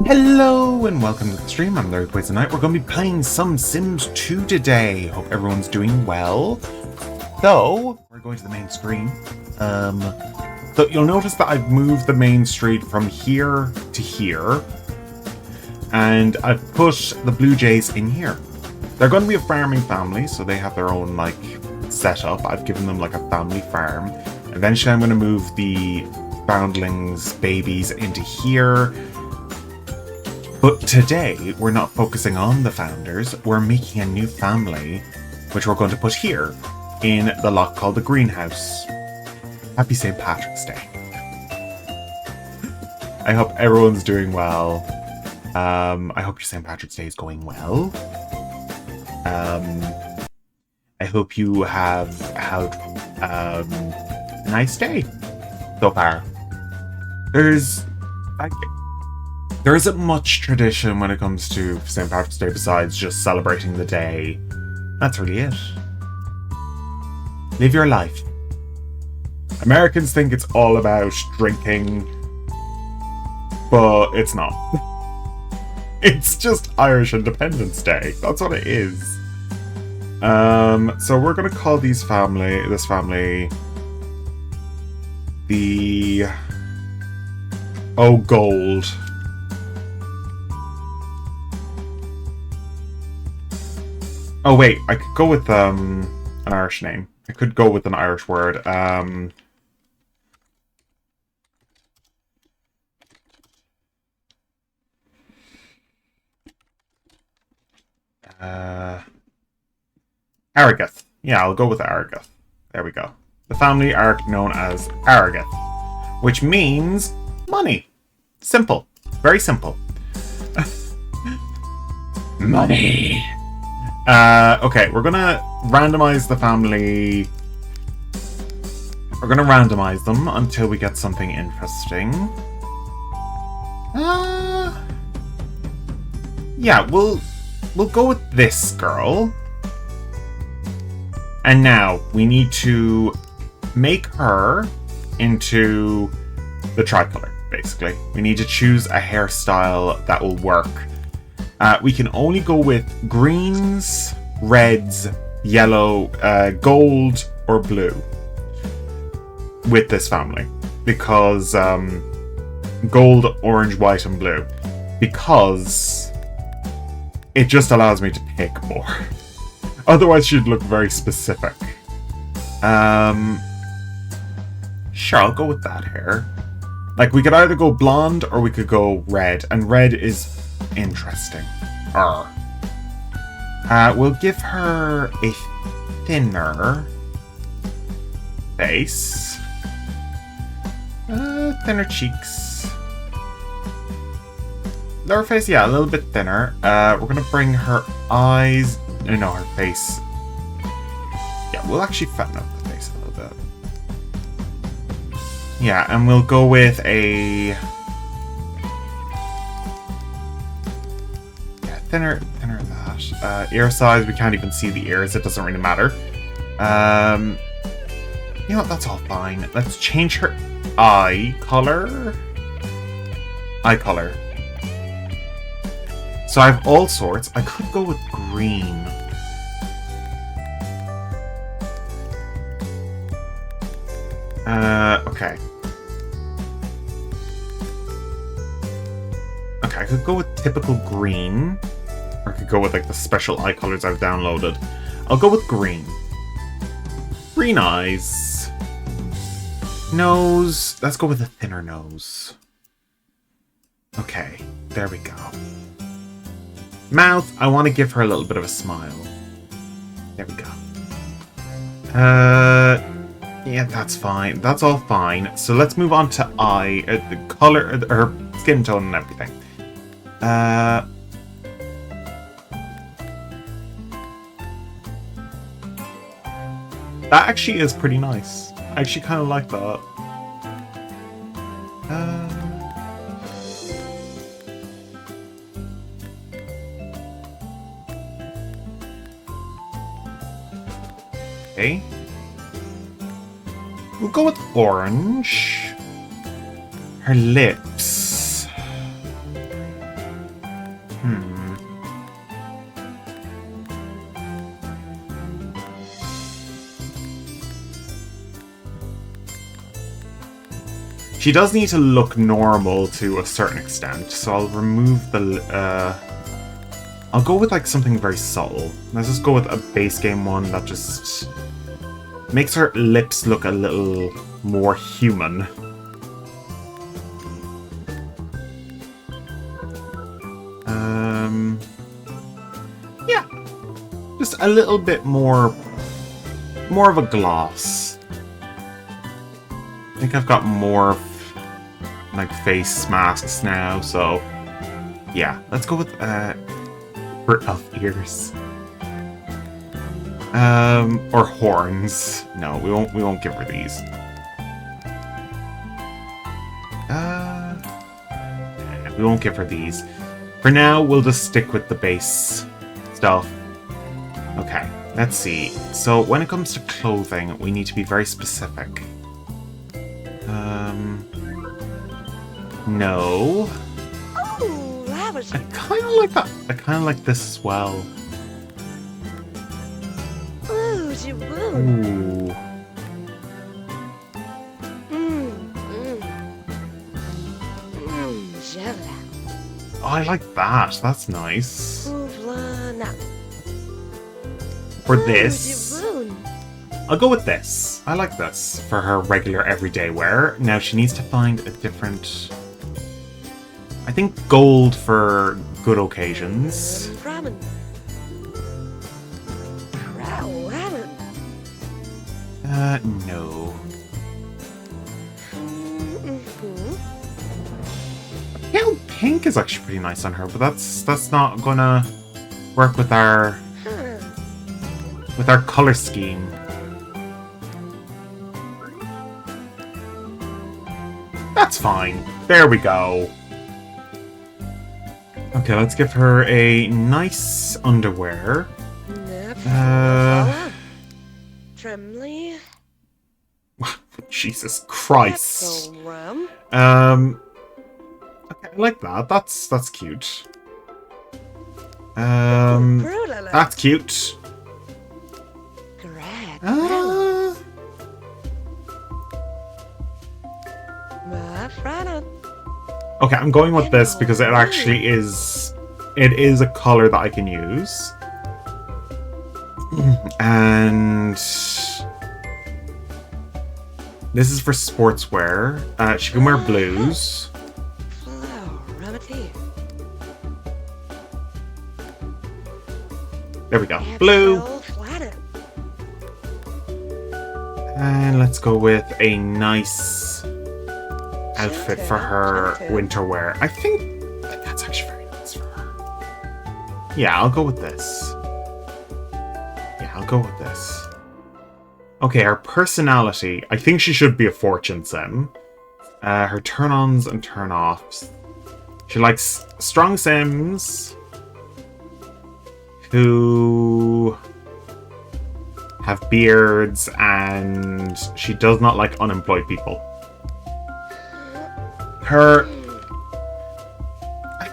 Hello and welcome to the stream. I'm Larry Quiz tonight. We're going to be playing some Sims 2 today. Hope everyone's doing well. So, we're going to the main screen. So you'll notice that I've moved the main street from here to here. And I've put the Blue Jays in here. They're going to be a farming family, so they have their own, setup. I've given them, a family farm. Eventually I'm going to move the foundlings, babies, into here. But today, we're not focusing on the founders, we're making a new family, which we're going to put here, in the lock called the greenhouse. Happy St. Patrick's Day. I hope everyone's doing well. I hope your St. Patrick's Day is going well. I hope you have had a nice day so far. There isn't much tradition when it comes to St. Patrick's Day besides just celebrating the day. That's really it. Live your life. Americans think it's all about drinking, but it's not. It's just Irish Independence Day. That's what it is. So we're gonna call this family the Gold. Oh wait, I could go with an Irish name. I could go with an Irish word. Aragath. Yeah, I'll go with Aragath. There we go. The family are known as Aragath, which means money. Simple. Very simple. Money. Okay, we're gonna randomize the family. We're gonna randomize them until we get something interesting. Yeah, we'll go with this girl. And now we need to make her into the tricolor, basically. We need to choose a hairstyle that will work. We can only go with greens, reds, yellow, gold, or blue with this family. Because gold, orange, white, and blue. Because it just allows me to pick more. Otherwise, she'd look very specific. Sure, I'll go with that hair. We could either go blonde or we could go red. And red is interesting. We'll give her a thinner face. Thinner cheeks. Lower face, yeah, a little bit thinner. We're gonna bring her eyes. No, her face. Yeah, we'll actually fatten up the face a little bit. Yeah, and we'll go with a... Thinner that. Ear size, we can't even see the ears, it doesn't really matter. You know what, that's all fine. Let's change her eye color. So I have all sorts. I could go with green. Okay. Okay, I could go with typical green. Or I could go with the special eye colors I've downloaded. I'll go with green. Green eyes. Nose. Let's go with a thinner nose. Okay, there we go. Mouth. I want to give her a little bit of a smile. There we go. Yeah, that's fine. That's all fine. So let's move on to eye. The color, her skin tone and everything. That actually is pretty nice. I actually kind of like that. Okay. We'll go with orange. Her lips. She does need to look normal to a certain extent, so I'll remove the... I'll go with like something very subtle. Let's just go with a base game one that just makes her lips look a little more human. Yeah, just a little bit more of a gloss. I think I've got more like face masks now, so yeah, let's go with for elf ears. Or horns. No, we won't give her these. We won't give her these. For now, we'll just stick with the base stuff. Okay, let's see. So when it comes to clothing, we need to be very specific. No. Oh, that was I kind of like that. I kind of like this as well. Ooh, you will. Ooh. Jella. Oh, I like that. That's nice. Ouvlana. For Ooh, this, Jibun. I'll go with this. I like this for her regular everyday wear. Now she needs to find a different... I think gold for good occasions. Ramen. Ramen. No. Mm-hmm. Pale pink is actually pretty nice on her, but that's not gonna work with our color scheme. That's fine. There we go. Okay, let's give her a nice underwear. Tremly. Jesus Christ. Rum. Okay, I like that. That's cute. That's cute. Okay, I'm going with this because it actually is... It is a color that I can use. And... This is for sportswear. She can wear blues. There we go. Blue. And let's go with a nice outfit for her winter wear. I think that's actually very nice for her. Yeah, I'll go with this. Yeah, I'll go with this. Okay, her personality. I think she should be a fortune sim. Her turn-ons and turn-offs. She likes strong sims who have beards, and she does not like unemployed people. I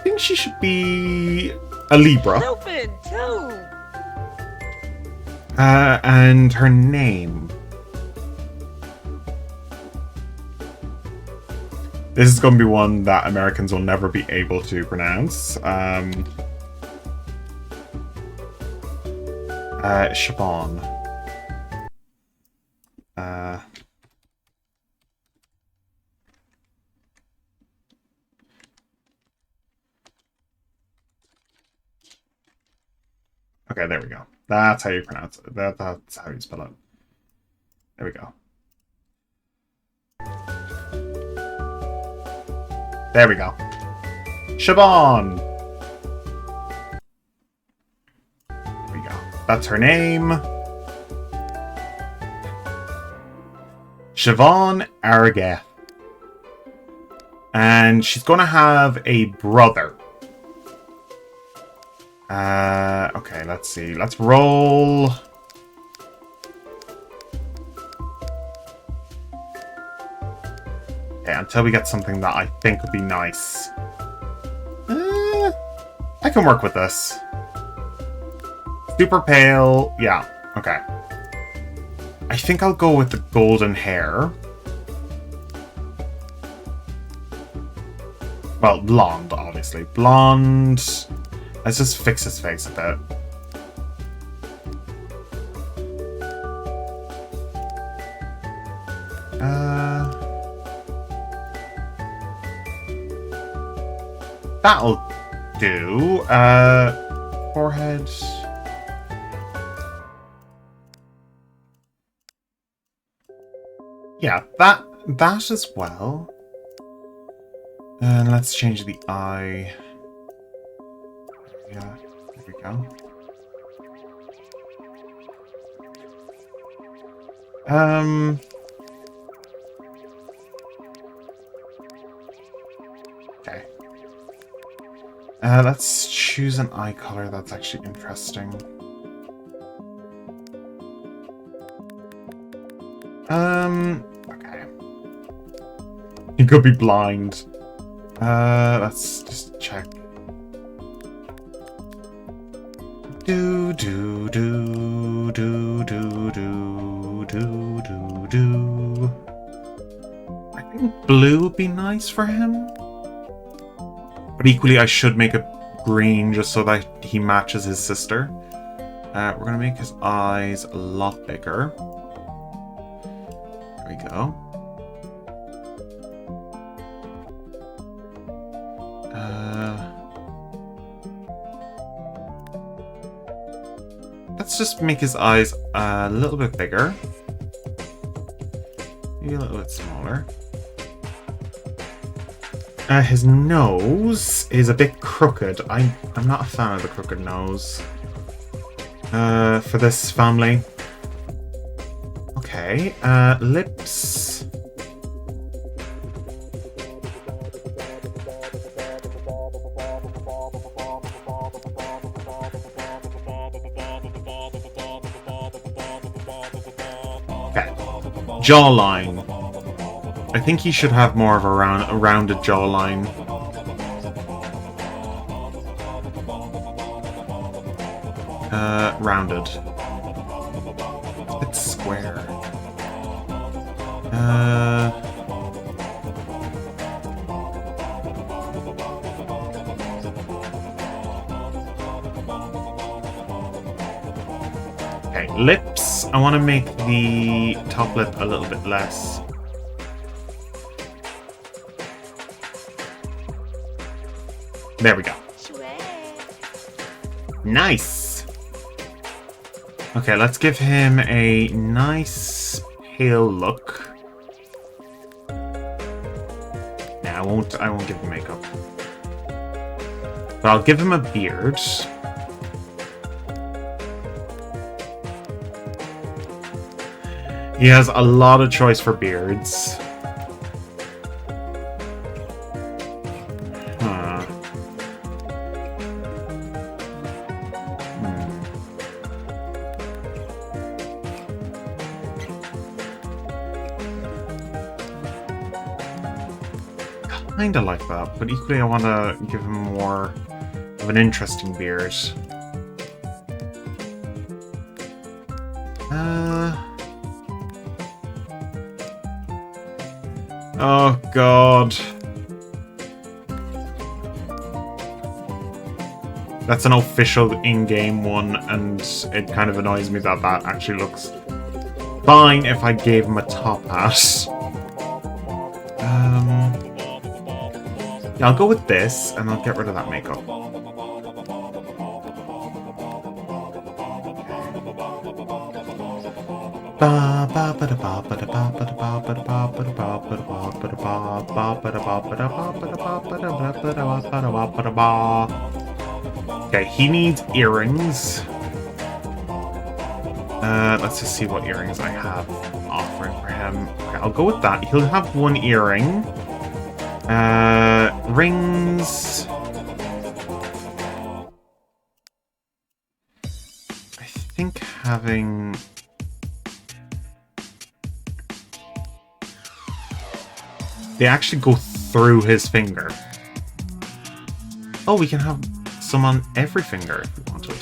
think she should be a Libra. And her name. This is going to be one that Americans will never be able to pronounce. Siobhan. Okay, there we go. That's how you pronounce it. That's how you spell it. There we go. There we go. Siobhan! There we go. That's her name. Siobhan Argeth. And she's going to have a brother. Okay, let's see. Let's roll. Okay, until we get something that I think would be nice. I can work with this. Super pale. Yeah, okay. I think I'll go with the golden hair. Well, blonde, obviously. Blonde. Let's just fix his face a bit. That'll do. Forehead. Yeah, that as well. And let's change the eye. Yeah, there we go. Okay. Let's choose an eye color that's actually interesting. Okay. He could be blind. Let's just check. Do do do do do do do do do. I think blue would be nice for him. But equally, I should make it green just so that he matches his sister. We're gonna make his eyes a lot bigger. There we go. Let's just make his eyes a little bit bigger. Maybe a little bit smaller. His nose is a bit crooked. I'm not a fan of the crooked nose. For this family. Okay, lips. Okay, jawline. I think he should have more of a rounded jawline. Rounded. It's square. Okay, lips. I want to make the top lip a little bit less. There we go. Nice! Okay, let's give him a nice pale look. Nah, I won't give him makeup. But I'll give him a beard. He has a lot of choice for beards. Kinda like that, but equally I want to give him more of an interesting beard. Oh god. That's an official in-game one, and it kind of annoys me that that actually looks fine if I gave him a top hat. Yeah, I'll go with this, and I'll get rid of that makeup. Okay, he needs earrings. Let's just see what earrings I have offering for him. Okay, I'll go with that. He'll have one earring. Rings. I think having... They actually go through his finger. Oh, we can have some on every finger if we wanted.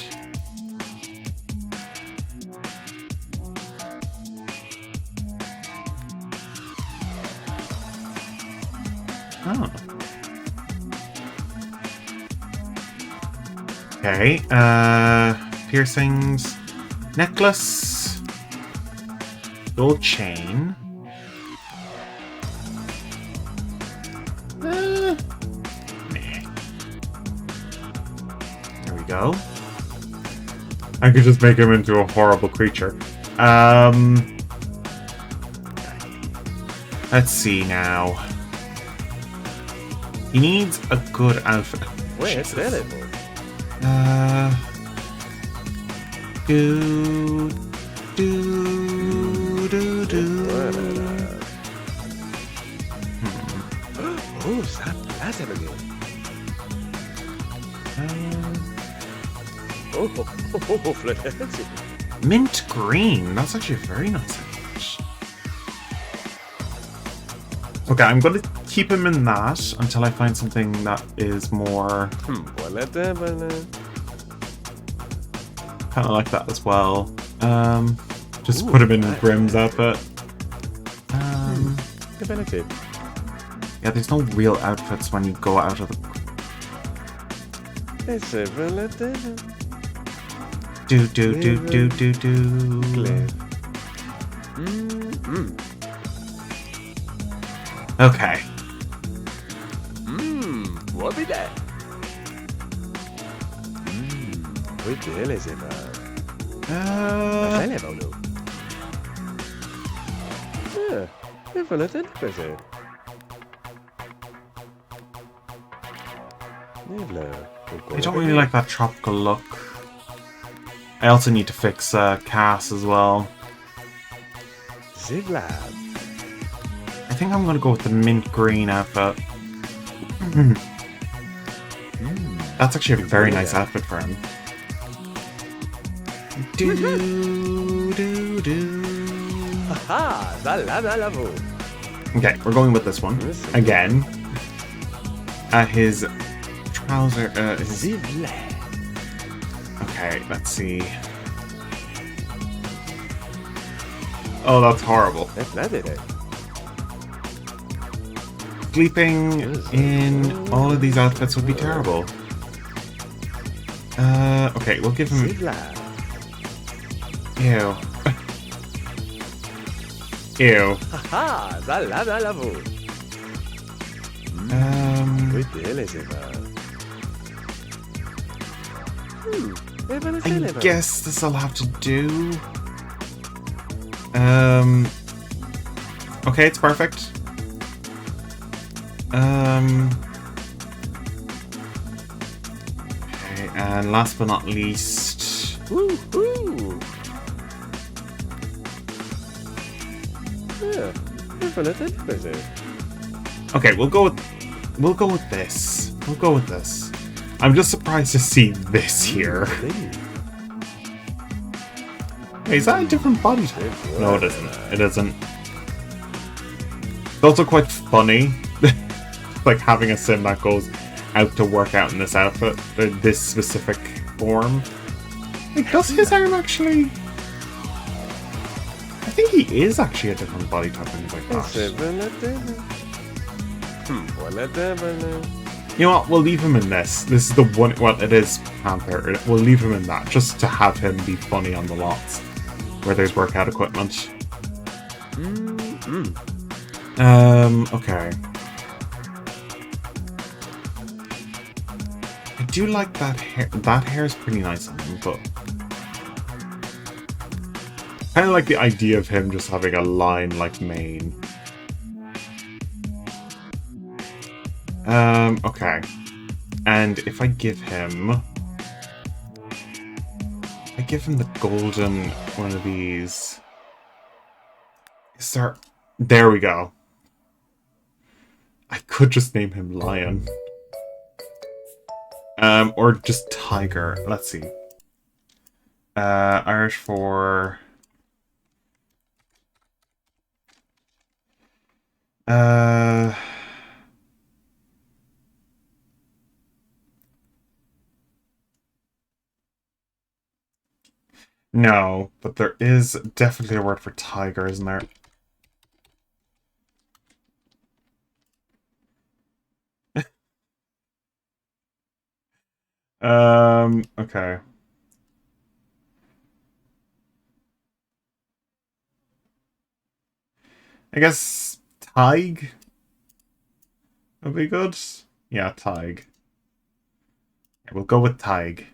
Oh. Okay, piercings, necklace, gold chain. Meh. There we go. I could just make him into a horrible creature. Let's see now. He needs a good outfit. Where's Jesus. Belleville? Do Oh, ça place again. Oh, Florence. Mint green. That's actually a very nice image. Okay, I'm going to keep him in that until I find something that is more... Voilà, voilà. kind of like that as well. Just put him in nice. Grimm's outfit. Benefit. Yeah, there's no real outfits when you go out of the... It's a relative. Do. Cliff. Okay. What be that? Oui, elle est elle est bonne. Il faut le temps de passer. I don't really like that tropical look. I also need to fix Cass as well. Zivlab. I think I'm going to go with the mint green outfit. That's actually a very nice outfit for him. Do. Haha, la. Okay, we're going with this one again. His trouser. Zivlab. Okay, let's see. Oh, that's horrible. That's not it. Sleeping in all of these outfits would be terrible. Okay, we'll give him... Zivlab. Ew. Ew. Haha, la. Oui, elle est I guess this'll have to do. Okay, it's perfect. Okay, and last but not least, Woohoo! Yeah, il faut le temps de passer. okay, we'll go with this. We'll go with this. I'm just surprised to see this here. Hey, is that a different body type? No, it isn't. It isn't. It's also quite funny, like having a sim that goes out to work out in this outfit, this specific form. Like, does his arm actually? I think he is actually a different body type and things like that. You know what? We'll leave him in this. This is the one. Well, it is Panther. We'll leave him in that just to have him be funny on the lots where there's workout equipment. Okay. I do like that hair. That hair is pretty nice on him, but kind of like the idea of him just having a line like mane. Okay. And if I give him the golden one of these. There we go. I could just name him Lion. Or just Tiger. Let's see. Irish for... No, but there is definitely a word for tiger, isn't there? Okay. I guess Tig would be good. Yeah, Tig. Yeah, we'll go with Tig.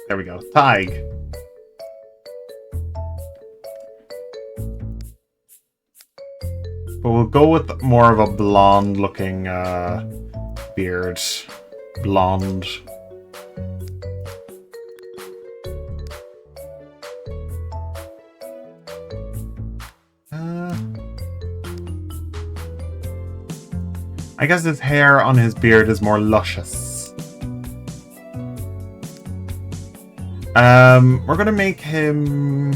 There we go. Tig. But we'll go with more of a blonde looking beard. Blonde. I guess his hair on his beard is more luscious. We're gonna make him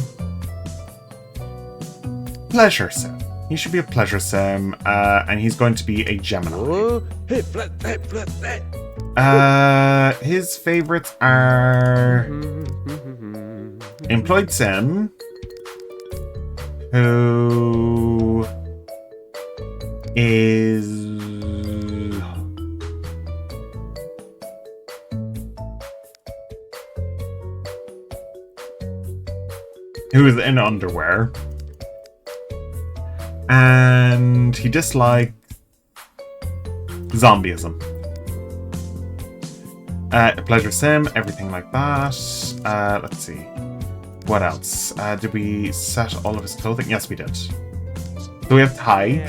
Pleasure Sim. He should be a Pleasure Sim, and he's going to be a Gemini. Oh, hey, flat. His favorites are Employed Sim, who is in underwear, and he dislikes zombieism. Pleasure Sim, everything like that. Let's see. What else? Did we set all of his clothing? Yes, we did. So we have Tig.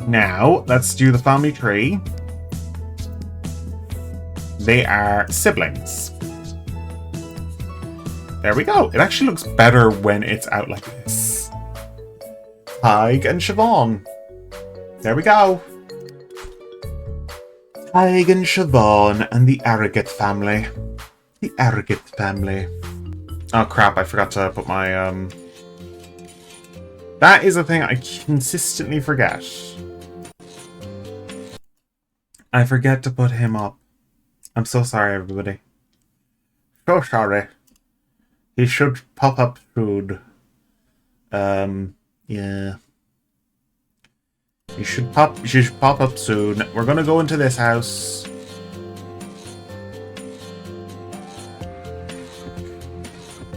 Now, let's do the family tree. They are siblings. There we go. It actually looks better when it's out like this. Tig and Siobhan. There we go. Tig and Siobhan and the Arrogate family. The Arrogate family. Oh crap, I forgot to put my That is a thing I consistently forget. I forget to put him up. I'm so sorry, everybody. So sorry. He should pop up soon. Yeah. You should pop up soon. We're gonna go into this house.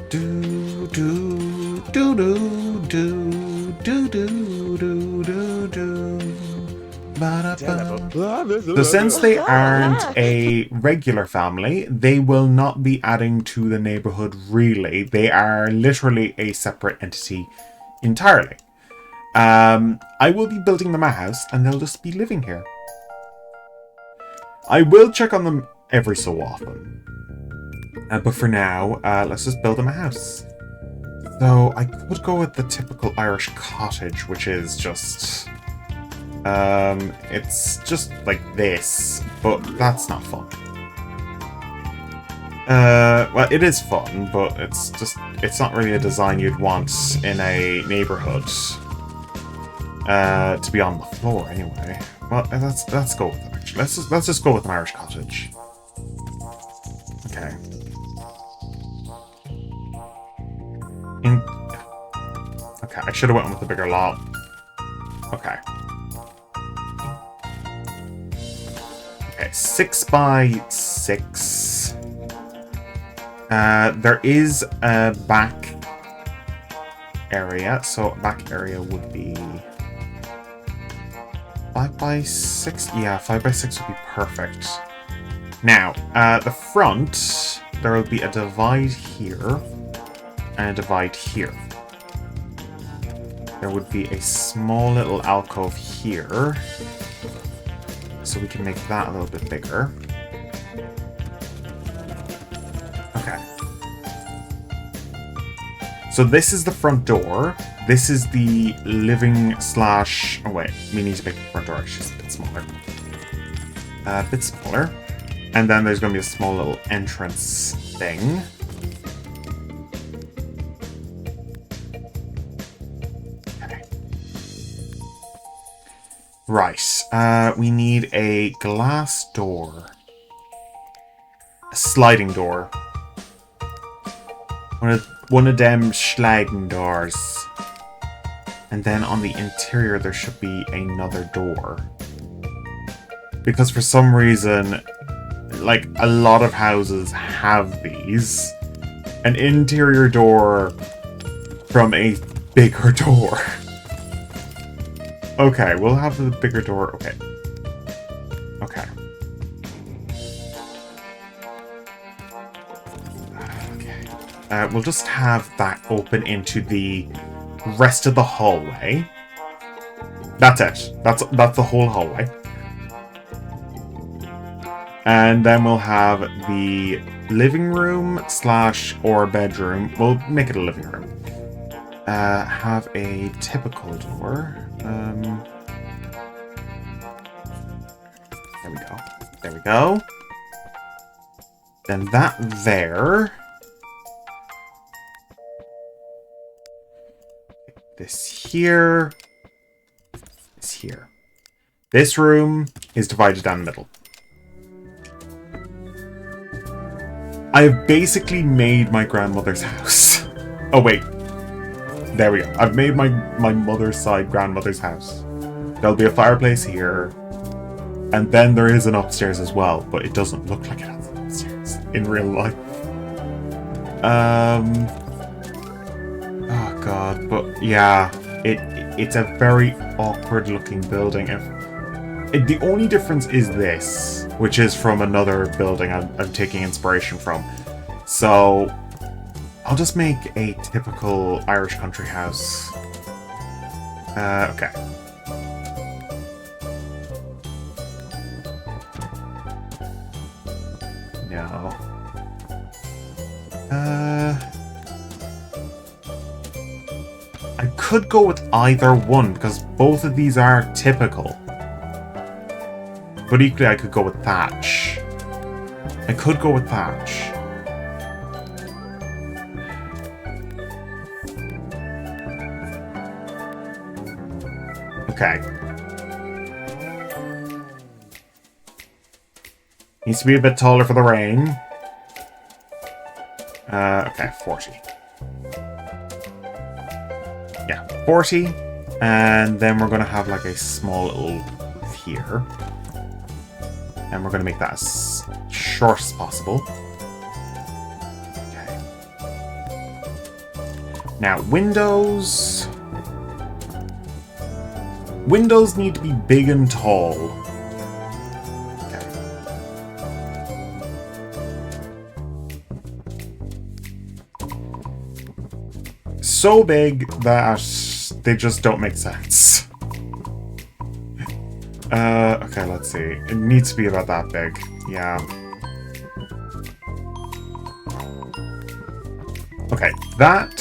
Do do do do do do do do do do. So since they aren't a regular family, they will not be adding to the neighborhood really. They are literally a separate entity entirely. I will be building them a house and they'll just be living here. I will check on them every so often. But for now, let's just build them a house. So I could go with the typical Irish cottage, which is just... it's just like this, but that's not fun. Well, it is fun, but it's not really a design you'd want in a neighborhood. To be on the floor, anyway. Well, let's go with it, actually. Let's just go with an Irish cottage. Okay. Okay, I should have went with the bigger lot. Okay. Okay, 6 by 6. There is a back area, so back area would be 5 by 6. Yeah, 5 by 6 would be perfect. Now, the front, there will be a divide here and a divide here. There would be a small little alcove here. So we can make that a little bit bigger. Okay. So this is the front door. This is the living slash... Oh wait, we need to make the front door actually a bit smaller. A bit smaller. And then there's going to be a small little entrance thing. Okay. Right. We need a glass door. A sliding door. One of them sliding doors. And then on the interior there should be another door. because for some reason, like, a lot of houses have these. An interior door from a bigger door. Okay, we'll have the bigger door. Okay. Okay. Okay. We'll just have that open into the rest of the hallway. That's it. That's the whole hallway. And then we'll have the living room / or bedroom. We'll make it a living room. Have a typical door. There we go. There we go. Then that there. This here. This here. This room is divided down the middle. I've basically made my grandmother's house. Oh, wait. There we go. I've made my mother's side grandmother's house. There'll be a fireplace here. And then there is an upstairs as well, but it doesn't look like it has an upstairs in real life. Oh, God. But, yeah. It's a very awkward looking building. The only difference is this, which is from another building I'm taking inspiration from. So, I'll just make a typical Irish country house. Okay. No. I could go with either one, because both of these are typical. But equally, I could go with thatch. I could go with thatch. Okay. Needs to be a bit taller for the rain. Okay, 40. Yeah, 40. And then we're going to have like a small little roof here. And we're going to make that as short as possible. Okay. Now, windows. Windows need to be big and tall. Okay. So big that they just don't make sense. Okay, let's see. It needs to be about that big. Yeah. Okay, that.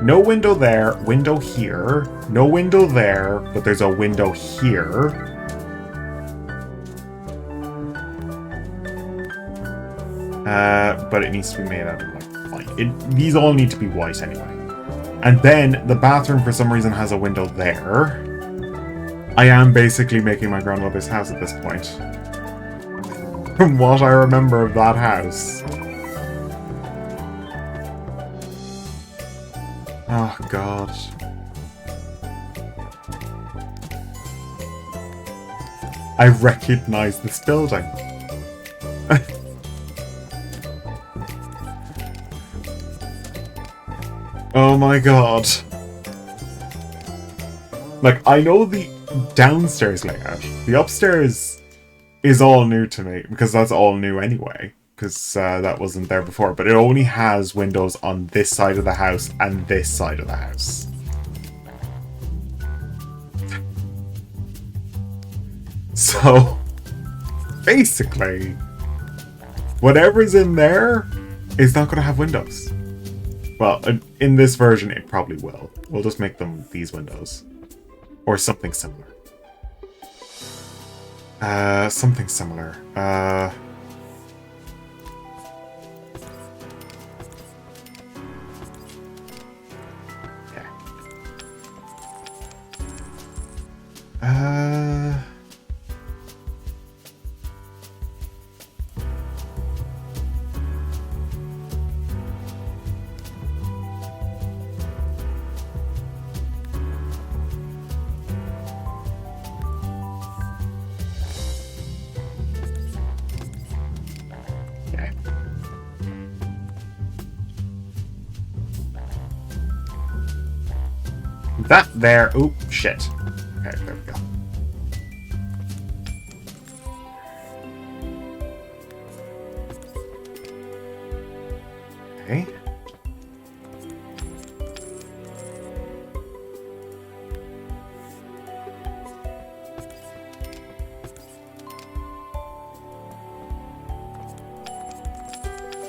No window there, window here. No window there, but there's a window here. But it needs to be made out of, like, white. These all need to be white anyway. And then the bathroom, for some reason, has a window there. I am basically making my grandmother's house at this point. From what I remember of that house. Oh, God. I recognize this building. Oh my God. Like, I know the downstairs layout. The upstairs is all new to me, because that's all new anyway. Because that wasn't there before. But it only has windows on this side of the house and this side of the house. So, basically, whatever's in there is not going to have windows. Well, in this version, it probably will. We'll just make them these windows. Or something similar. Something similar. Okay. That there. Oh, shit. Okay, there we go. Okay.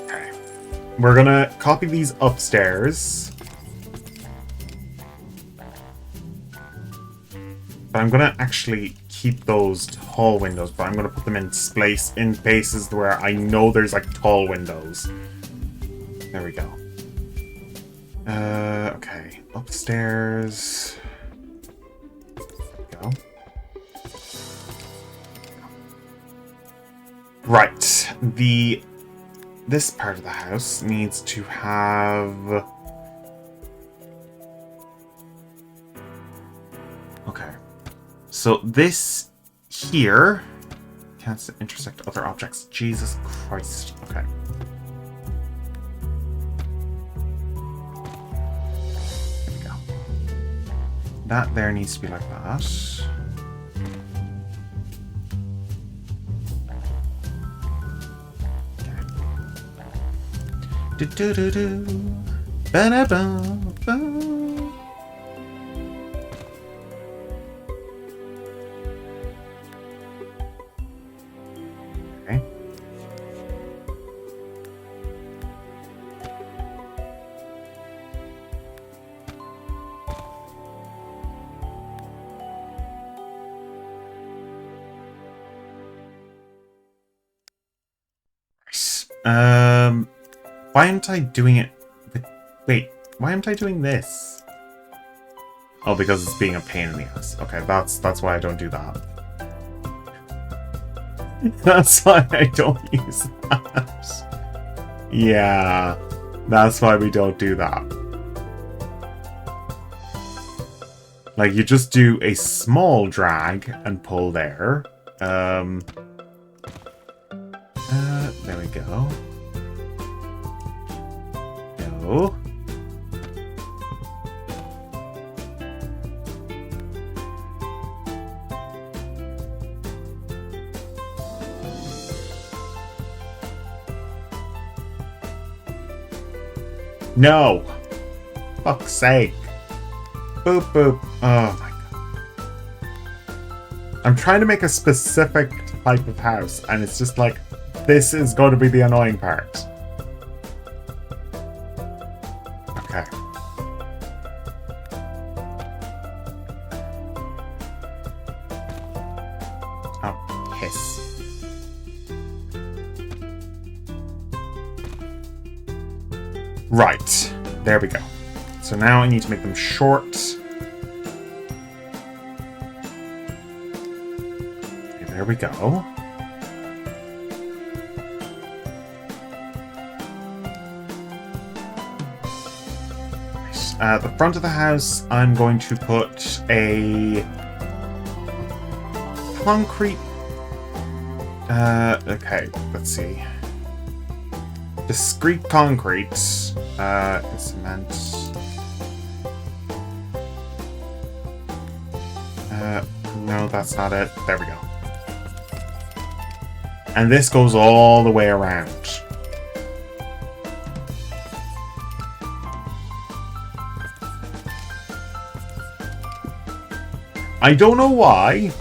Okay. We're gonna copy these upstairs. But I'm gonna actually keep those tall windows, but I'm gonna put them in spaces where I know there's like tall windows. There we go. Okay. Upstairs. Go. Right. This part of the house needs to have... Okay. So this here can't intersect other objects. Jesus Christ. Okay. That there needs to be like that. Okay. Do-do-do-do. Ba-da-ba-ba. Okay. Why aren't I doing it with... Wait, why aren't I doing this? Oh, because it's being a pain in the ass. Okay, that's why I don't do that. That's why I don't use that. Yeah, that's why we don't do that. Like, you just do a small drag and pull there. There we go. Go. No! Fuck's sake. Boop boop. Oh my god. I'm trying to make a specific type of house, and it's just like, this is going to be the annoying part. Okay. Oh, piss. Right. There we go. So now I need to make them short. Okay, there we go. At the front of the house, I'm going to put a concrete... okay, let's see. Discrete concrete. Cement. No, that's not it. There we go. And this goes all the way around. I don't know why,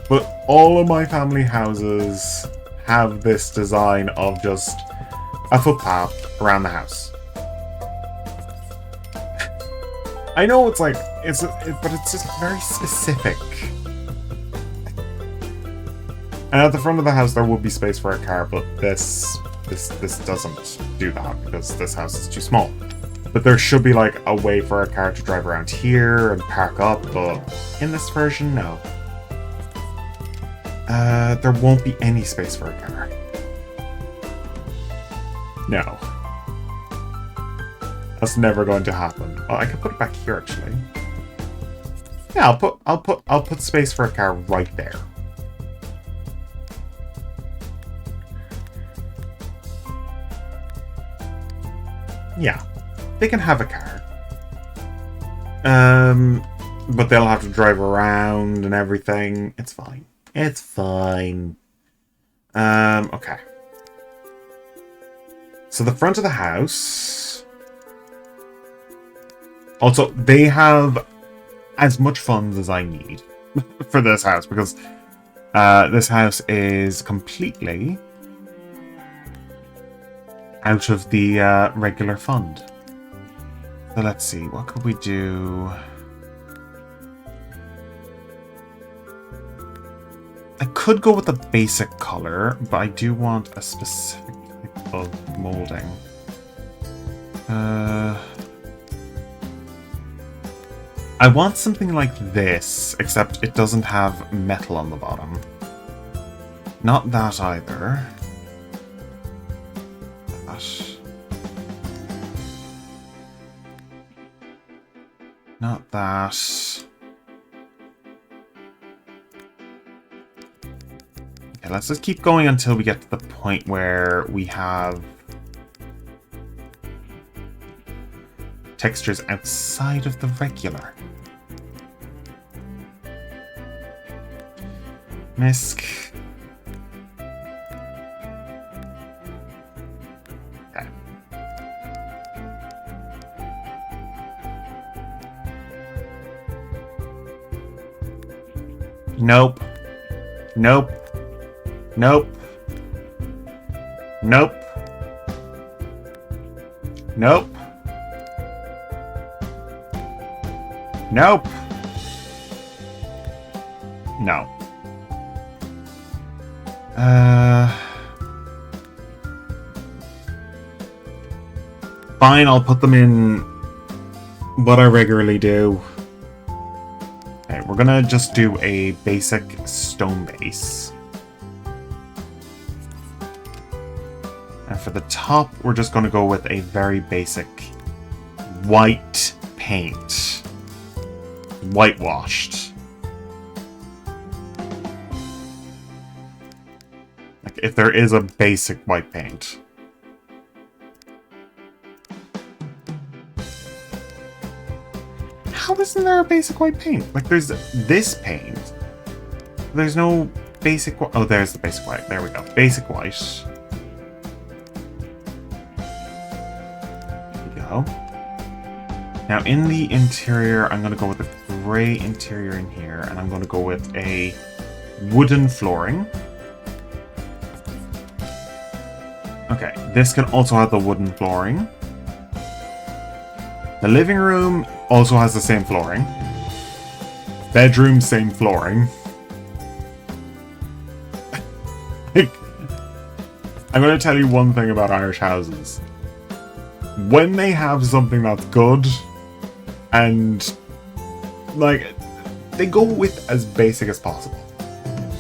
but all of my family houses have this design of just a footpath around the house. I know it's like, but it's just very specific. And at the front of the house there would be space for a car, but this doesn't do that because this house is too small. But there should be like a way for a car to drive around here and park up, but in this version, no. There won't be any space for a car. No. That's never going to happen. Oh, I could put it back here actually. Yeah, I'll put space for a car right there. Yeah. They can have a car. But they'll have to drive around and everything. It's fine. It's fine. Okay. So the front of the house. Also, they have as much funds as I need for this house because this house is completely out of the regular fund. So let's see, what could we do? I could go with a basic color, but I do want a specific type of molding. I want something like this, except it doesn't have metal on the bottom. Not that either. Not that. Okay, let's just keep going until we get to the point where we have textures outside of the regular. Misc. Okay. Nope. Nope. Nope. Nope. Nope. Nope. No. Fine, I'll put them in what I regularly do. Okay, we're gonna just do a basic stone base. And for the top, we're just gonna go with a very basic white paint. Whitewashed. Like, if there is a basic white paint. How isn't there a basic white paint? Like, there's this paint. There's no basic... Oh, there's the basic white. There we go. Basic white. There we go. Now, in the interior, I'm going to go with a grey interior in here, and I'm going to go with a wooden flooring. Okay, this can also have the wooden flooring. The living room also has the same flooring. Bedroom, same flooring. I'm going to tell you one thing about Irish houses. When they have something that's good, and, like, they go with as basic as possible.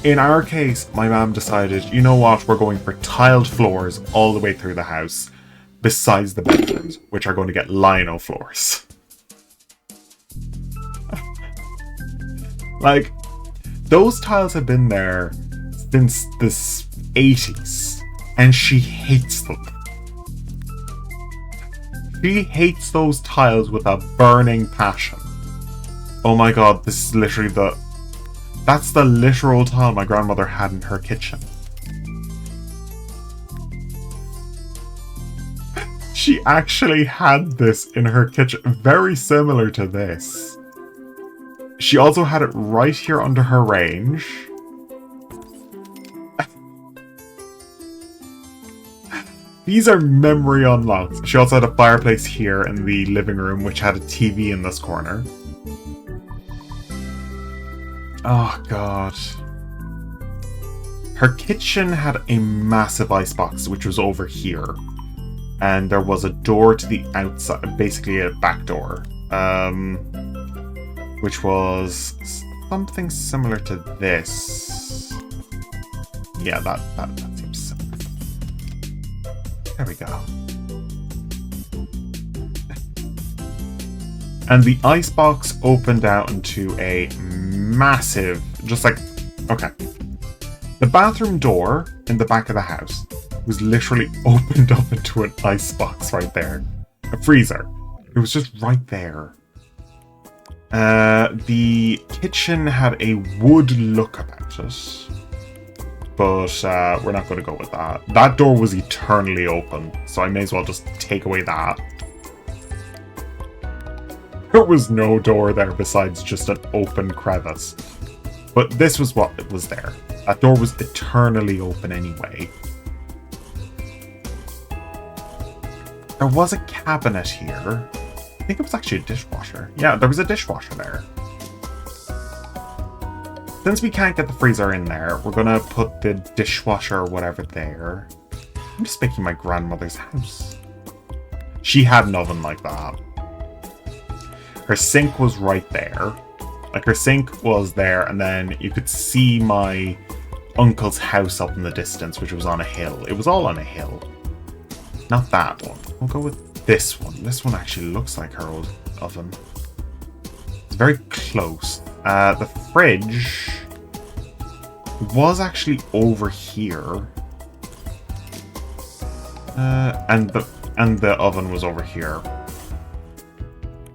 In our case, my mum decided, you know what, we're going for tiled floors all the way through the house, besides the bedrooms, which are going to get lino floors. Like, those tiles have been there since the 80s, and she hates them. She hates those tiles with a burning passion. Oh my god, this is literally that's the literal tile my grandmother had in her kitchen. She actually had this in her kitchen, very similar to this. She also had it right here under her range. These are memory unlocks. She also had a fireplace here in the living room, which had a TV in this corner. Oh, God. Her kitchen had a massive icebox, which was over here. And there was a door to the outside, basically a back door. Which was something similar to this. Yeah, that seems similar. There we go. And the icebox opened out into a massive, just like, okay. The bathroom door in the back of the house was literally opened up into an icebox right there. A freezer. It was just right there. The kitchen had a wood look about it. But we're not going to go with that. That door was eternally open, so I may as well just take away that. There was no door there besides just an open crevice. But this was what was there. That door was eternally open anyway. There was a cabinet here. I think it was actually a dishwasher. Yeah, there was a dishwasher there. Since we can't get the freezer in there, we're gonna put the dishwasher or whatever there. I'm just making my grandmother's house. She had an oven like that. Her sink was right there. Like, her sink was there, and then you could see my uncle's house up in the distance, which was on a hill. It was all on a hill. Not that one. We'll go with this one. This one actually looks like her old oven. It's very close. The fridge was actually over here. And the oven was over here.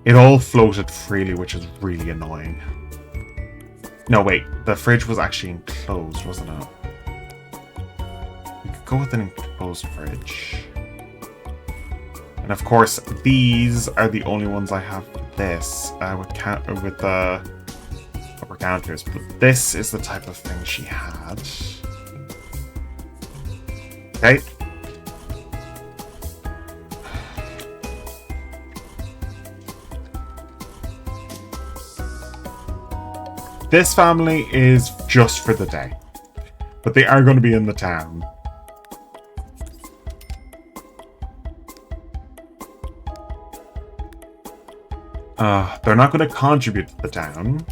It all floated freely, which is really annoying. No, wait. The fridge was actually enclosed, wasn't it? We could go with an enclosed fridge. And of course, these are the only ones I have for this, with the upper counters. But this is the type of thing she had. Okay. This family is just for the day. But they are going to be in the town. They're not going to contribute to the town.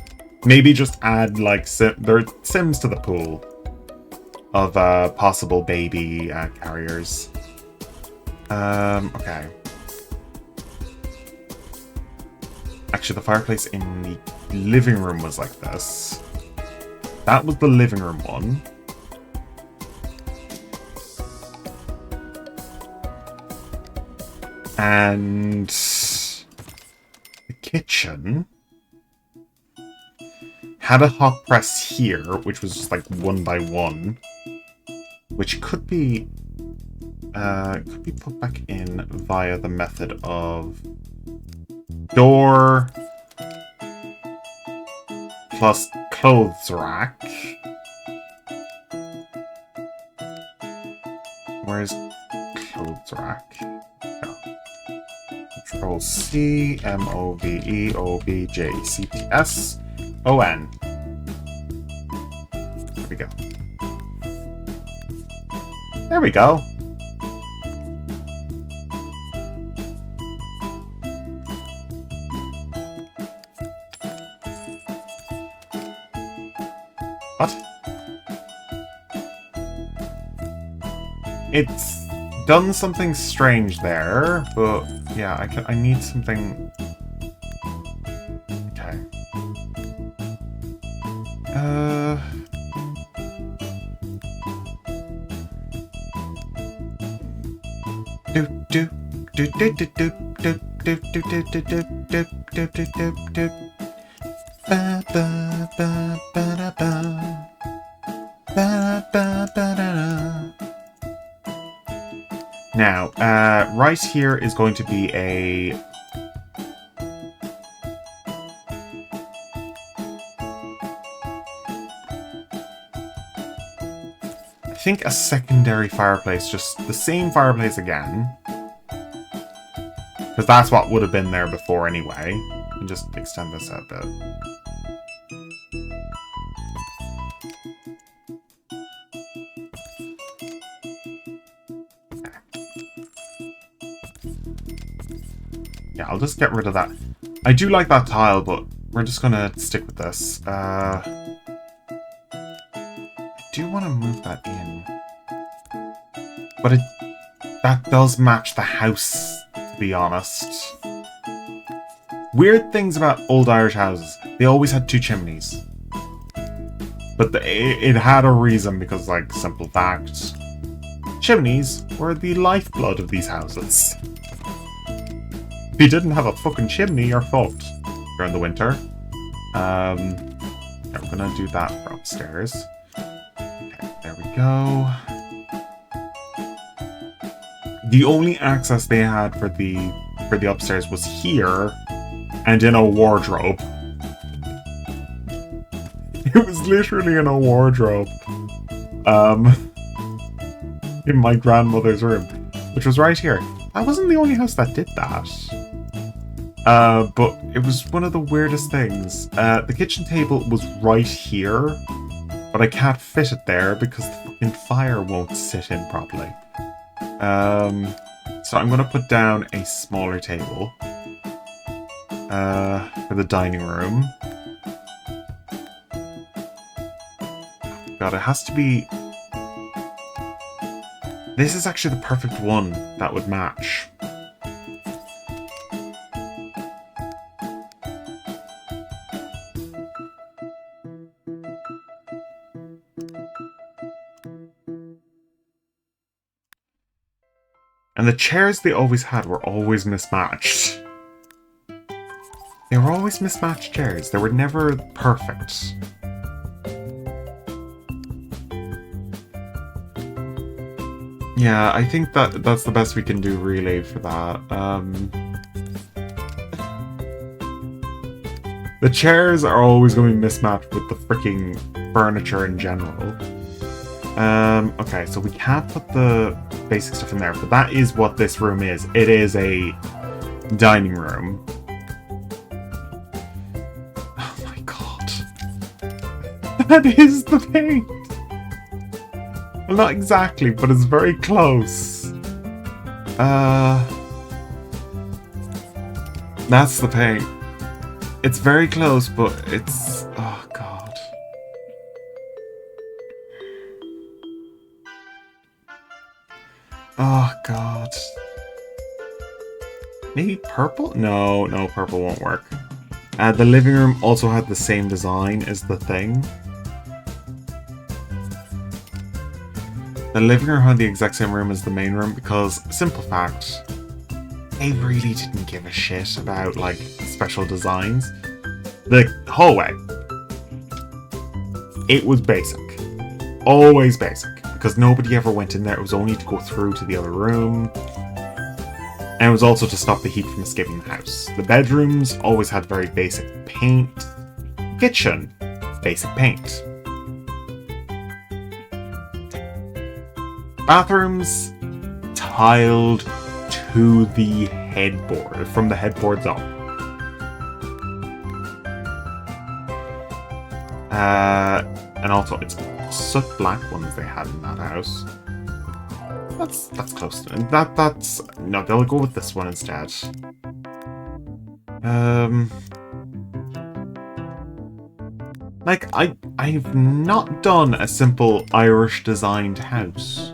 Maybe just add, like, their Sims to the pool of possible baby carriers. Okay. Actually, the fireplace in the living room was like this. That was the living room one. And the kitchen had a hot press here, which was just like 1 by 1, which could be put back in via the method of door plus clothes rack. Where's clothes rack? Oh. Control C, MOVEOBJCTSON. There we go. There we go. What? It's done something strange there, but yeah, I need something. Okay. Now, right here is going to be a... I think a secondary fireplace, just the same fireplace again. Because that's what would have been there before anyway. And just extend this out a bit. Yeah, I'll just get rid of that. I do like that tile, but we're just gonna stick with this. I do want to move that in. But that does match the house, to be honest. Weird things about old Irish houses. They always had 2 chimneys. But it had a reason because, like, simple fact. Chimneys were the lifeblood of these houses. If you didn't have a fucking chimney, you're fucked during the winter. We're gonna do that for upstairs. Okay, there we go. The only access they had for the upstairs was here and in a wardrobe. It was literally in a wardrobe. In my grandmother's room, which was right here. I wasn't the only house that did that. But it was one of the weirdest things. The kitchen table was right here, but I can't fit it there because the fucking fire won't sit in properly. So I'm gonna put down a smaller table for the dining room. God, it has to be... This is actually the perfect one that would match. And the chairs they always had were always mismatched. They were always mismatched chairs. They were never perfect. Yeah, I think that's the best we can do, really, for that. The chairs are always going to be mismatched with the freaking furniture in general. Okay, so we can't put the basic stuff in there, but that is what this room is. It is a dining room. Oh my god. That is the paint! Well, not exactly, but it's very close. That's the paint. It's very close, but it's... Oh, God. Oh, God. Maybe purple? No, purple won't work. The living room also had the same design as the thing. The living room had the exact same room as the main room because, simple fact, they really didn't give a shit about, like, special designs. The hallway. It was basic. Always basic. Because nobody ever went in there. It was only to go through to the other room. And it was also to stop the heat from escaping the house. The bedrooms always had very basic paint. Kitchen. Basic paint. Bathrooms. Tiled to the headboard. From the headboards up. And also, it's soot black ones they had in that house. That's close to it. That's... No, they'll go with this one instead. Like, I've not done a simple Irish designed house.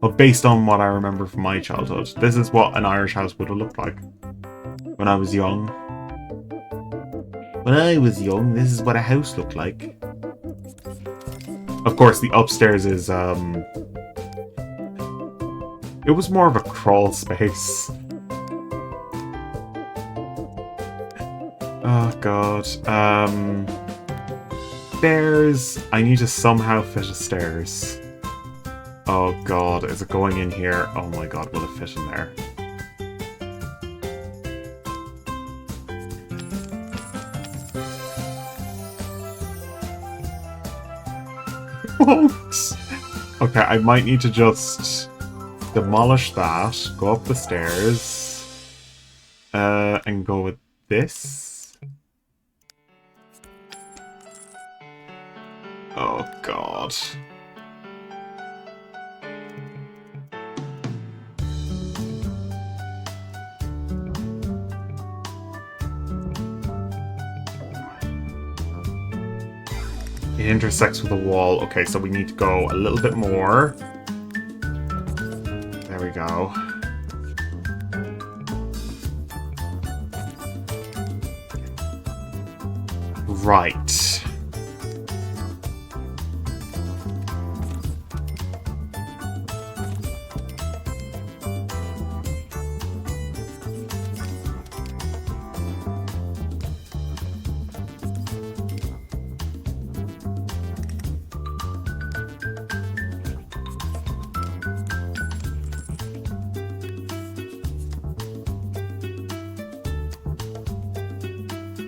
But based on what I remember from my childhood, this is what an Irish house would have looked like. When I was young. When I was young, this is what a house looked like. Of course, the upstairs is, it was more of a crawl space. Oh, God. Stairs. I need to somehow fit a stairs. Oh, God. Is it going in here? Oh, my God. Will it fit in there? Okay, I might need to just demolish that, go up the stairs, and go with this. Oh, God. It intersects with the wall. Okay, so we need to go a little bit more. There we go. Right.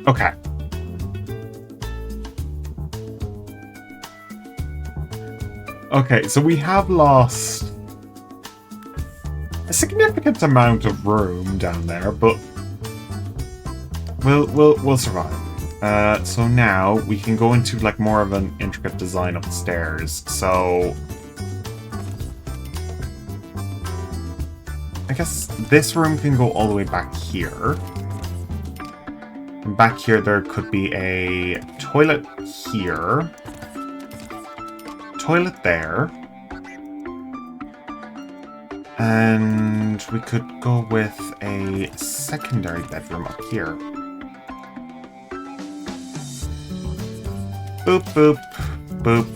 Okay. Okay, so we have lost a significant amount of room down there, but we'll survive. So now we can go into like more of an intricate design upstairs. So I guess this room can go all the way back here. And back here there could be a toilet here. Toilet there. And we could go with a secondary bedroom up here. Boop, boop, boop,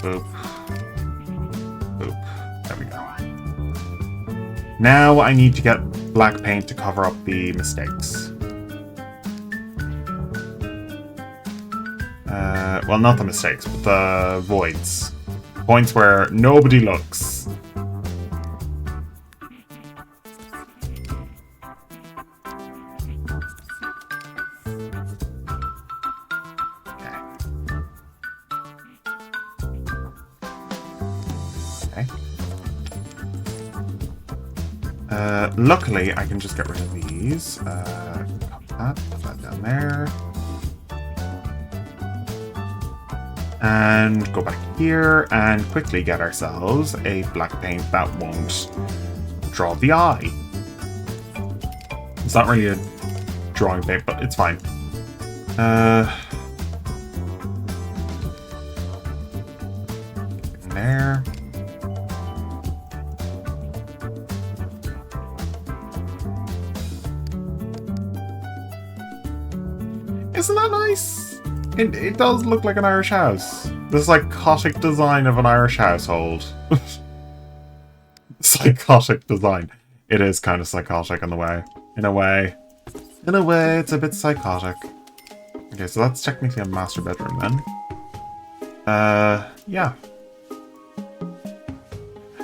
boop, boop. There we go. Now I need to get black paint to cover up the mistakes. Well, not the mistakes, but the voids. Points where nobody looks. Luckily, I can just get rid of these. Put that down there. And go back here and quickly get ourselves a black paint that won't draw the eye. It's not really a drawing paint, but it's fine. In there. Isn't that nice? It does look like an Irish house. The psychotic design of an Irish household. Psychotic design. It is kind of psychotic in a way. In a way, it's a bit psychotic. Okay, so that's technically a master bedroom then. Yeah.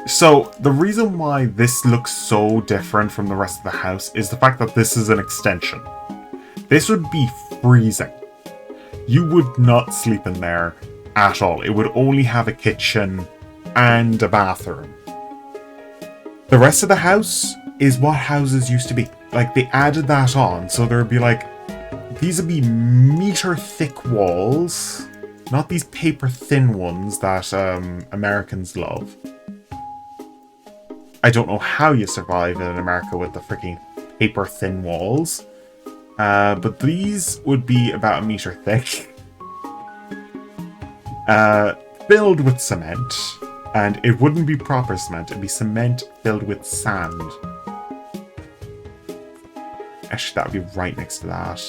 So, the reason why this looks so different from the rest of the house is the fact that this is an extension. This would be freezing. You would not sleep in there at all. It would only have a kitchen and a bathroom. The rest of the house is what houses used to be. Like, they added that on, so there would be like... These would be meter-thick walls. Not these paper-thin ones that Americans love. I don't know how you survive in America with the freaking paper-thin walls. But these would be about a meter thick. Filled with cement. And it wouldn't be proper cement, it'd be cement filled with sand. Actually, that would be right next to that.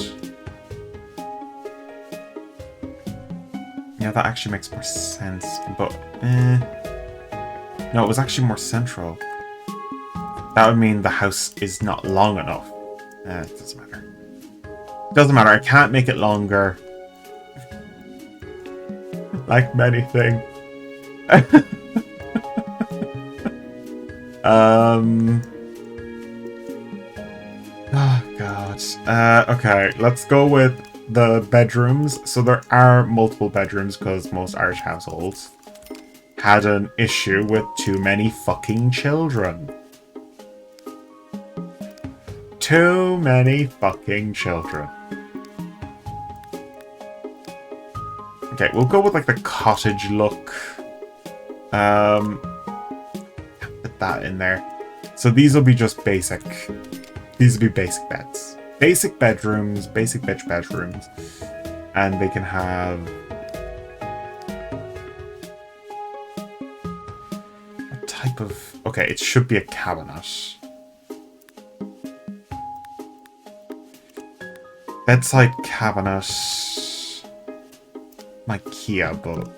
Yeah, that actually makes more sense, but no, it was actually more central. That would mean the house is not long enough. It doesn't matter. Doesn't matter, I can't make it longer. Like many things. Oh god. Okay, let's go with the bedrooms. So there are multiple bedrooms because most Irish households had an issue with too many fucking children. Too many fucking children. Okay, we'll go with like the cottage look. Put that in there. So these will be just basic. These will be basic beds. Basic bedrooms, basic bitch bedrooms. And they can have... What type of... Okay, it should be a cabinet. Bedside cabinet. IKEA, but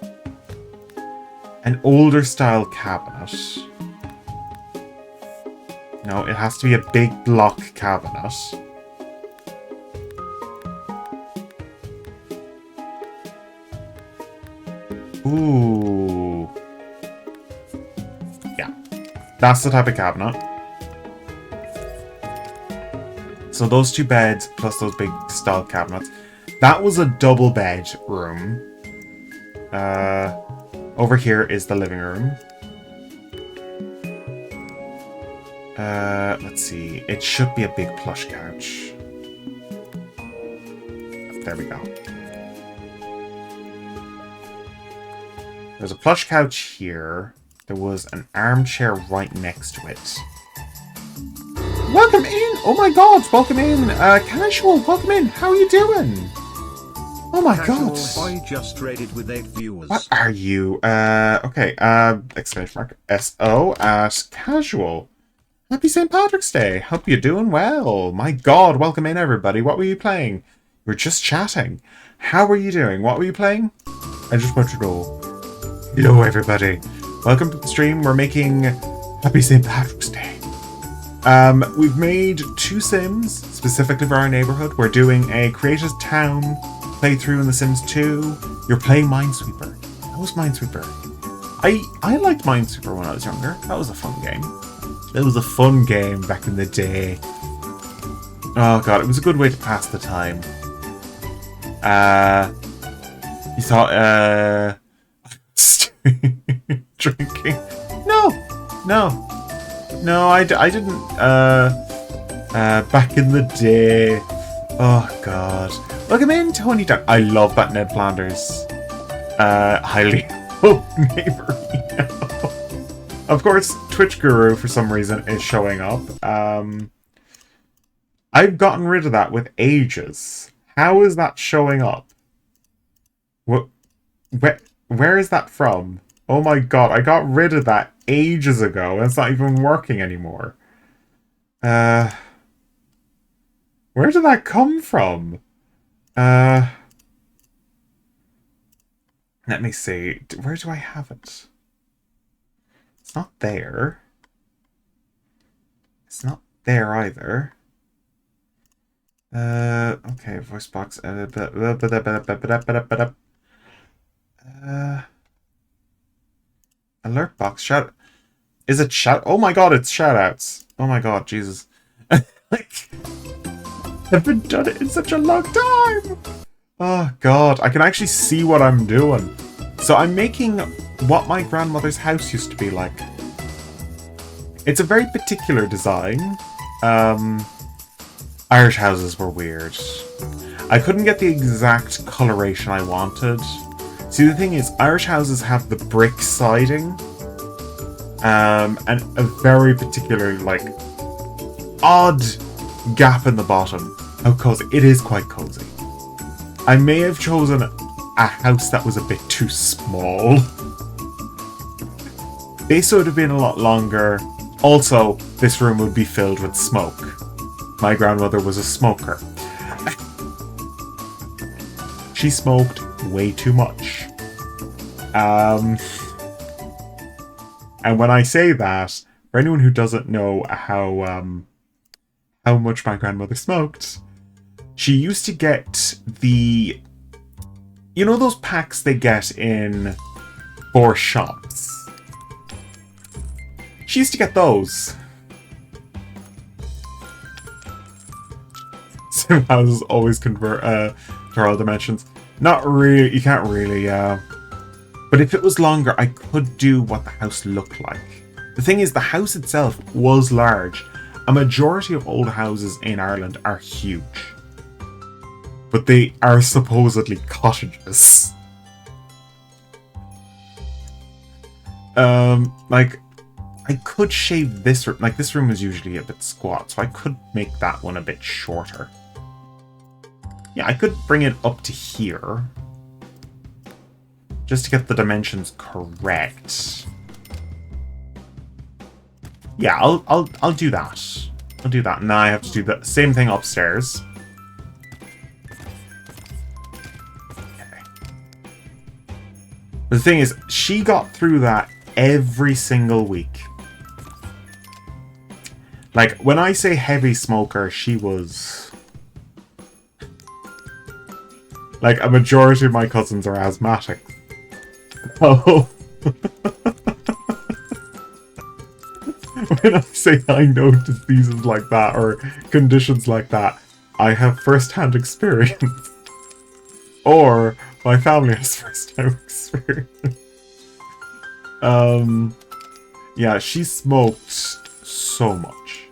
an older style cabinet. No, it has to be a big block cabinet. Ooh. Yeah, that's the type of cabinet. So those two beds plus those big style cabinets. That was a double bed room. Over here is the living room. Let's see. It should be a big plush couch. There we go. There's a plush couch here. There was an armchair right next to it. Welcome in! Oh my god, welcome in! Casual, welcome in! How are you doing? Oh my Casual god. boy just raided with 8 viewers. What are you? Okay, exclamation mark, S-O at Casual. Happy St. Patrick's Day. Hope you're doing well. My god, welcome in everybody. What were you playing? We were just chatting. How were you doing? What were you playing? I just want to know. Hello everybody. Welcome to the stream. We're making Happy St. Patrick's Day. We've made 2 Sims, specifically for our neighborhood. We're doing a Creative Town playthrough in The Sims 2. You're playing Minesweeper. How was Minesweeper? I liked Minesweeper when I was younger. That was a fun game. It was a fun game back in the day. Oh god, it was a good way to pass the time. You thought, drinking? No, I didn't, back in the day. Oh god. Welcome in, Tony Duck. I love that Ned Flanders. Highly hoped neighbor. Of course, Twitch Guru, for some reason, is showing up. I've gotten rid of that with ages. How is that showing up? What? Where is that from? Oh my god, I got rid of that ages ago, and it's not even working anymore. Where did that come from? Let me see. Where do I have it? It's not there. It's not there either. Okay, voice box. Alert box. Shout. Is it shout? Oh my god, it's shoutouts. Oh my god, Jesus. Like, I've been done it in such a long time. Oh god, I can actually see what I'm doing. So I'm making what my grandmother's house used to be like. It's a very particular design. Irish houses were weird. I couldn't get the exact coloration I wanted. See, the thing is, Irish houses have the brick siding, and a very particular, like, odd gap in the bottom. How cozy. It is quite cozy. I may have chosen a house that was a bit too small. This would have been a lot longer. Also, this room would be filled with smoke. My grandmother was a smoker. She smoked way too much. And when I say that, for anyone who doesn't know how much my grandmother smoked, she used to get the, you know those packs they get in for shops? She used to get those. Sim houses always convert to all dimensions. Not really, you can't really, but if it was longer, I could do what the house looked like. The thing is, the house itself was large. A majority of old houses in Ireland are huge. But they are supposedly cottages. Like, I could shave this room. Like, this room is usually a bit squat, so I could make that one a bit shorter. Yeah, I could bring it up to here. Just to get the dimensions correct. Yeah, I'll do that. I'll do that. Now I have to do the same thing upstairs. Okay. The thing is, she got through that every single week. Like, when I say heavy smoker, she was... Like, a majority of my cousins are asthmatic. Oh. When I say I know diseases like that, or conditions like that, I have first-hand experience. Or my family has first time experience. Yeah, she smoked so much.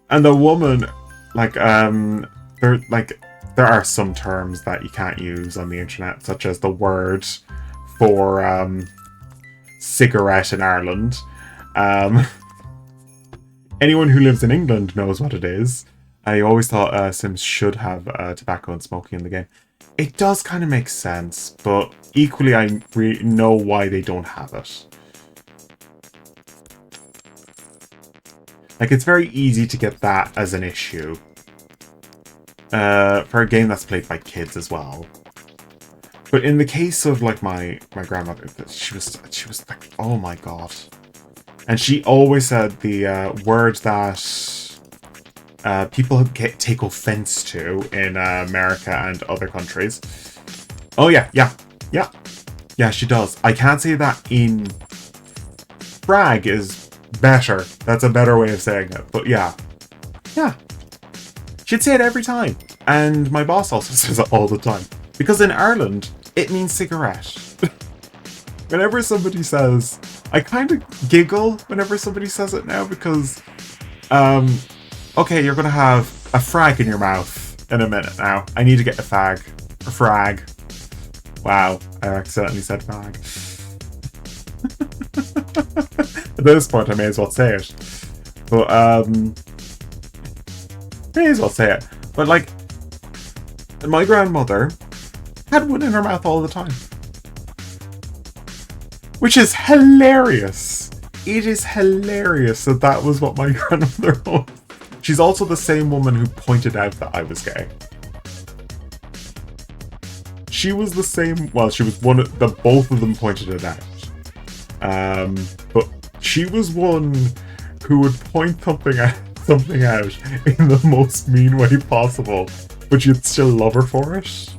And the woman, like, there are some terms that you can't use on the internet, such as the word for cigarette in Ireland. Anyone who lives in England knows what it is. I always thought Sims should have tobacco and smoking in the game. It does kind of make sense, but equally I know why they don't have it. Like, it's very easy to get that as an issue. For a game that's played by kids as well. But in the case of, like, my grandmother, she was like, oh my god. And she always said the word that people take offense to in America and other countries. Oh yeah, she does. I can't say that in... Frag is better. That's a better way of saying it. But yeah. She'd say it every time. And my boss also says it all the time. Because in Ireland, it means cigarette. Whenever somebody says... I kind of giggle whenever somebody says it now because... okay, you're going to have a frag in your mouth in a minute now. I need to get a fag. A frag. Wow, I accidentally said fag. At this point, I may as well say it. But, may as well say it. But, like, my grandmother had one in her mouth all the time. Which is hilarious. It is hilarious that that was what my grandmother was. She's also the same woman who pointed out that I was gay. She was the same... Well, she was one of... both of them pointed it out. But she was one who would point something out in the most mean way possible, but you'd still love her for it.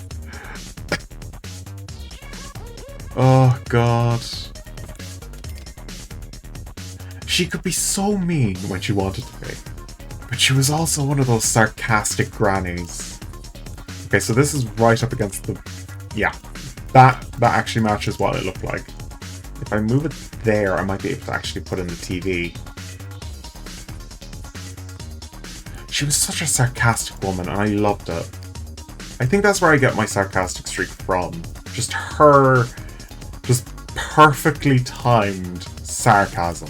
Oh god. She could be so mean when she wanted to be, but she was also one of those sarcastic grannies. Okay, so this is right up against the... Yeah, that actually matches what it looked like. If I move it there, I might be able to actually put in the TV. She was such a sarcastic woman, and I loved it. I think that's where I get my sarcastic streak from. Just her... just perfectly timed sarcasm.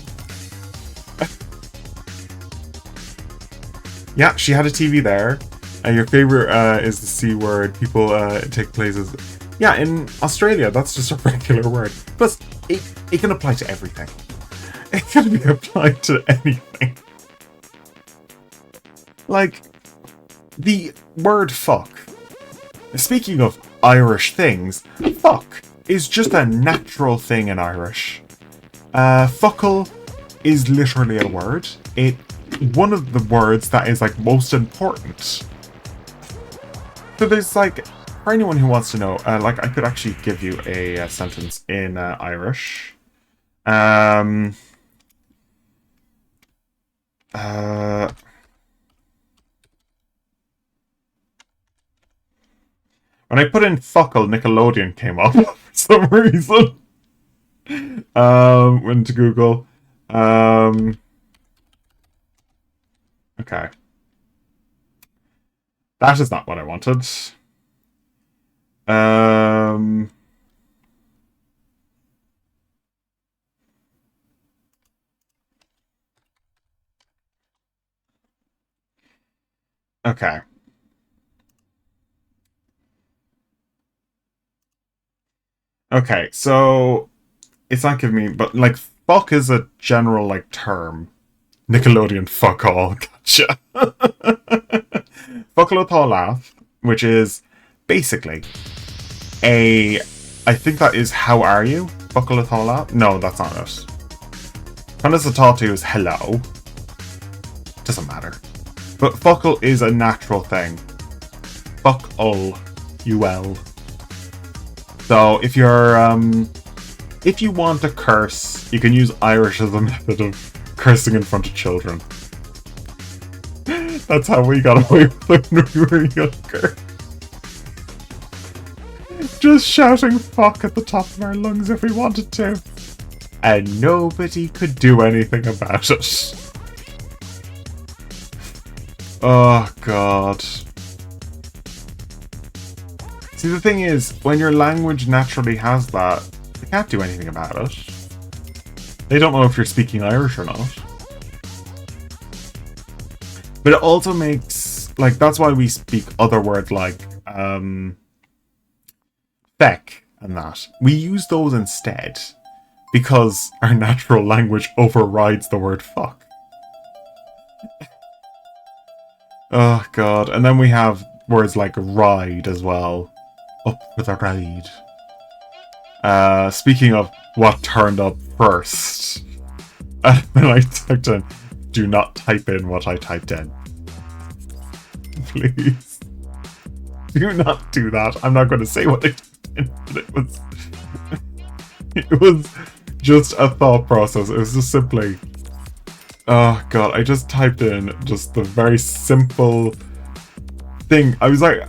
Yeah, she had a TV there. Your favourite is the C word. People take places... Yeah, in Australia, that's just a regular word. Plus, it can apply to everything. It can be applied to anything. Like, the word fuck. Speaking of Irish things, fuck is just a natural thing in Irish. Fuckle is literally a word. It's one of the words that is, like, most important. So there's, like, for anyone who wants to know, like, I could actually give you a sentence in Irish. When I put in fuckle, Nickelodeon came up for some reason. Went to Google. Okay. That is not what I wanted. Okay. Okay, so it's not giving me, but like fuck is a general like term. Nickelodeon fuck all, gotcha. Fuck all laugh, which is basically I think that is how are you? Fuck all laugh? No, that's not it. Conus Atatu is hello. Doesn't matter. But fuckle is a natural thing. Fuck all, UL. So if you're if you want to curse, you can use Irish as a method of cursing in front of children. That's how we got away with it when we were younger. Just shouting fuck at the top of our lungs if we wanted to. And nobody could do anything about it. Oh, God. See, the thing is, when your language naturally has that, they can't do anything about it. They don't know if you're speaking Irish or not. But it also makes, like, that's why we speak other words like, feck and that. We use those instead because our natural language overrides the word fuck. Oh, God. And then we have words like ride as well. Up for the ride. Speaking of what turned up first. When I typed in, do not type in what I typed in. Please. Do not do that. I'm not going to say what I typed in, but it was just a thought process. It was just simply, oh God, I just typed in just the very simple thing. I was like,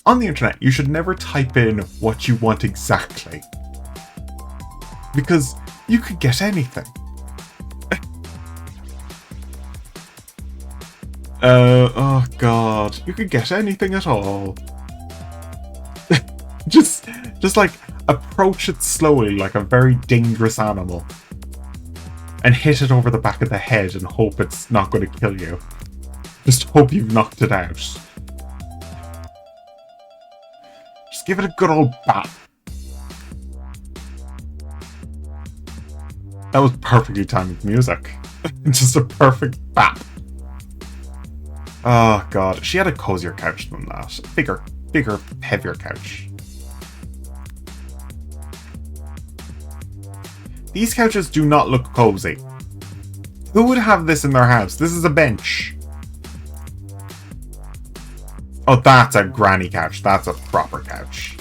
on the internet, you should never type in what you want exactly. Because you could get anything. Oh God, you could get anything at all. just like approach it slowly like a very dangerous animal. And hit it over the back of the head and hope it's not going to kill you. Just hope you've knocked it out. Just give it a good old bap. That was perfectly timed music. Just a perfect bap. Oh God, she had a cozier couch than that. Bigger, heavier couch. These couches do not look cozy. Who would have this in their house? This is a bench. Oh, that's a granny couch. That's a proper couch.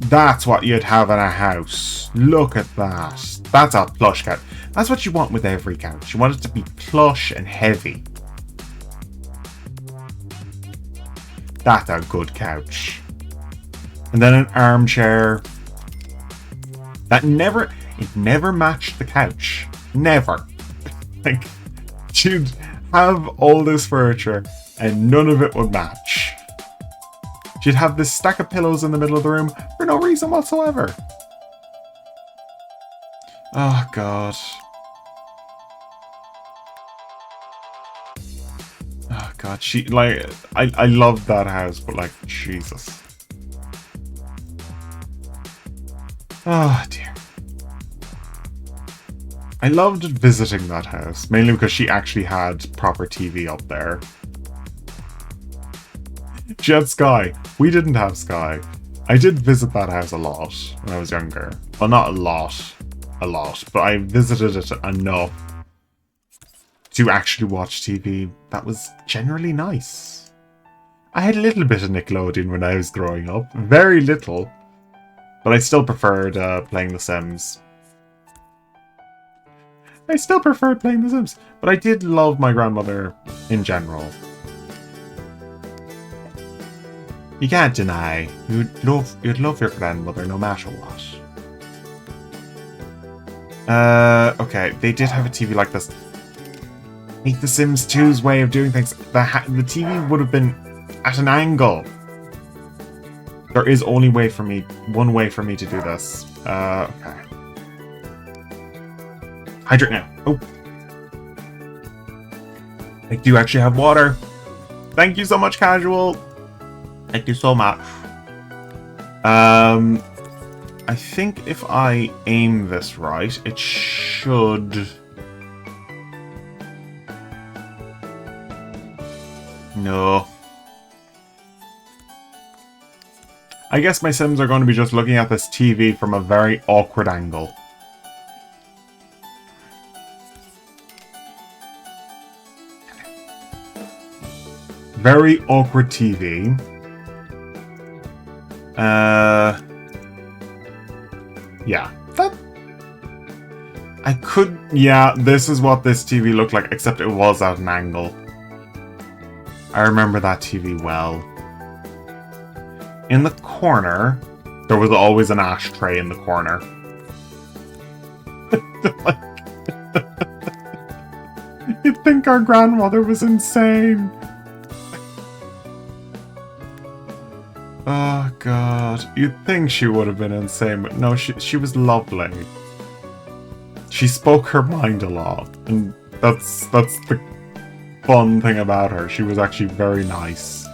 That's what you'd have in a house. Look at that. That's a plush couch. That's what you want with every couch. You want it to be plush and heavy. That's a good couch. And then an armchair. It never matched the couch. Never. Like, you'd have all this furniture and none of it would match. She'd have this stack of pillows in the middle of the room for no reason whatsoever. Oh God. Oh God, she, like, I love that house, but like, Jesus. Oh dear. I loved visiting that house, mainly because she actually had proper TV up there. She had Sky. We didn't have Sky. I did visit that house a lot when I was younger. Well, not a lot, but I visited it enough to actually watch TV. That was generally nice. I had a little bit of Nickelodeon when I was growing up. Very little. But I still preferred playing The Sims. But I did love my grandmother in general. You can't deny you'd love your grandmother no matter what. Okay, they did have a TV like this. Make The Sims 2's way of doing things. The TV would have been at an angle. There is only one way for me to do this. Okay. Hydrate now. Oh. I do actually have water. Thank you so much, Casual. Thank you so much. I think if I aim this right, it should... No. I guess my Sims are going to be just looking at this TV from a very awkward angle. Very awkward TV. Yeah. Yeah, this is what this TV looked like, except it was at an angle. I remember that TV well. in the corner, there was always an ashtray in the corner. You'd think our grandmother was insane. Oh god, you'd think she would have been insane, but no, she was lovely. She spoke her mind a lot, and that's the fun thing about her. She was actually very nice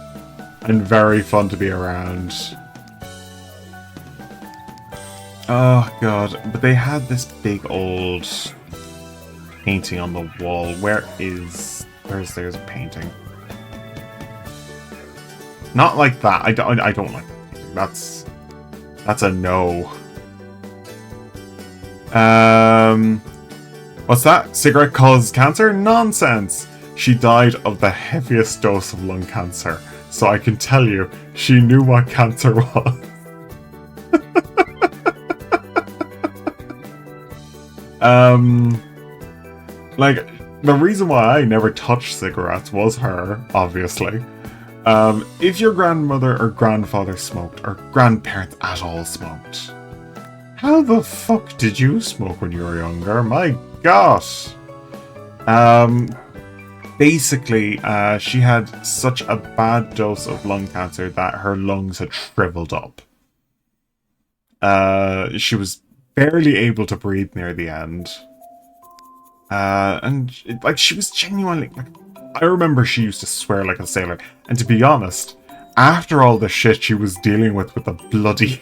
and very fun to be around. Oh god, but they had this big old painting on the wall. There's a painting. Not like that. I don't like that. That's a no. What's that? Cigarette causes cancer? Nonsense! She died of the heaviest dose of lung cancer. So I can tell you, she knew what cancer was. Like, the reason why I never touched cigarettes was her, obviously. If your grandmother or grandfather smoked, or grandparents at all smoked, how the fuck did you smoke when you were younger? My gosh! Basically, she had such a bad dose of lung cancer that her lungs had shriveled up. She was barely able to breathe near the end. She was genuinely, I remember she used to swear like a sailor. And to be honest, after all the shit she was dealing with the bloody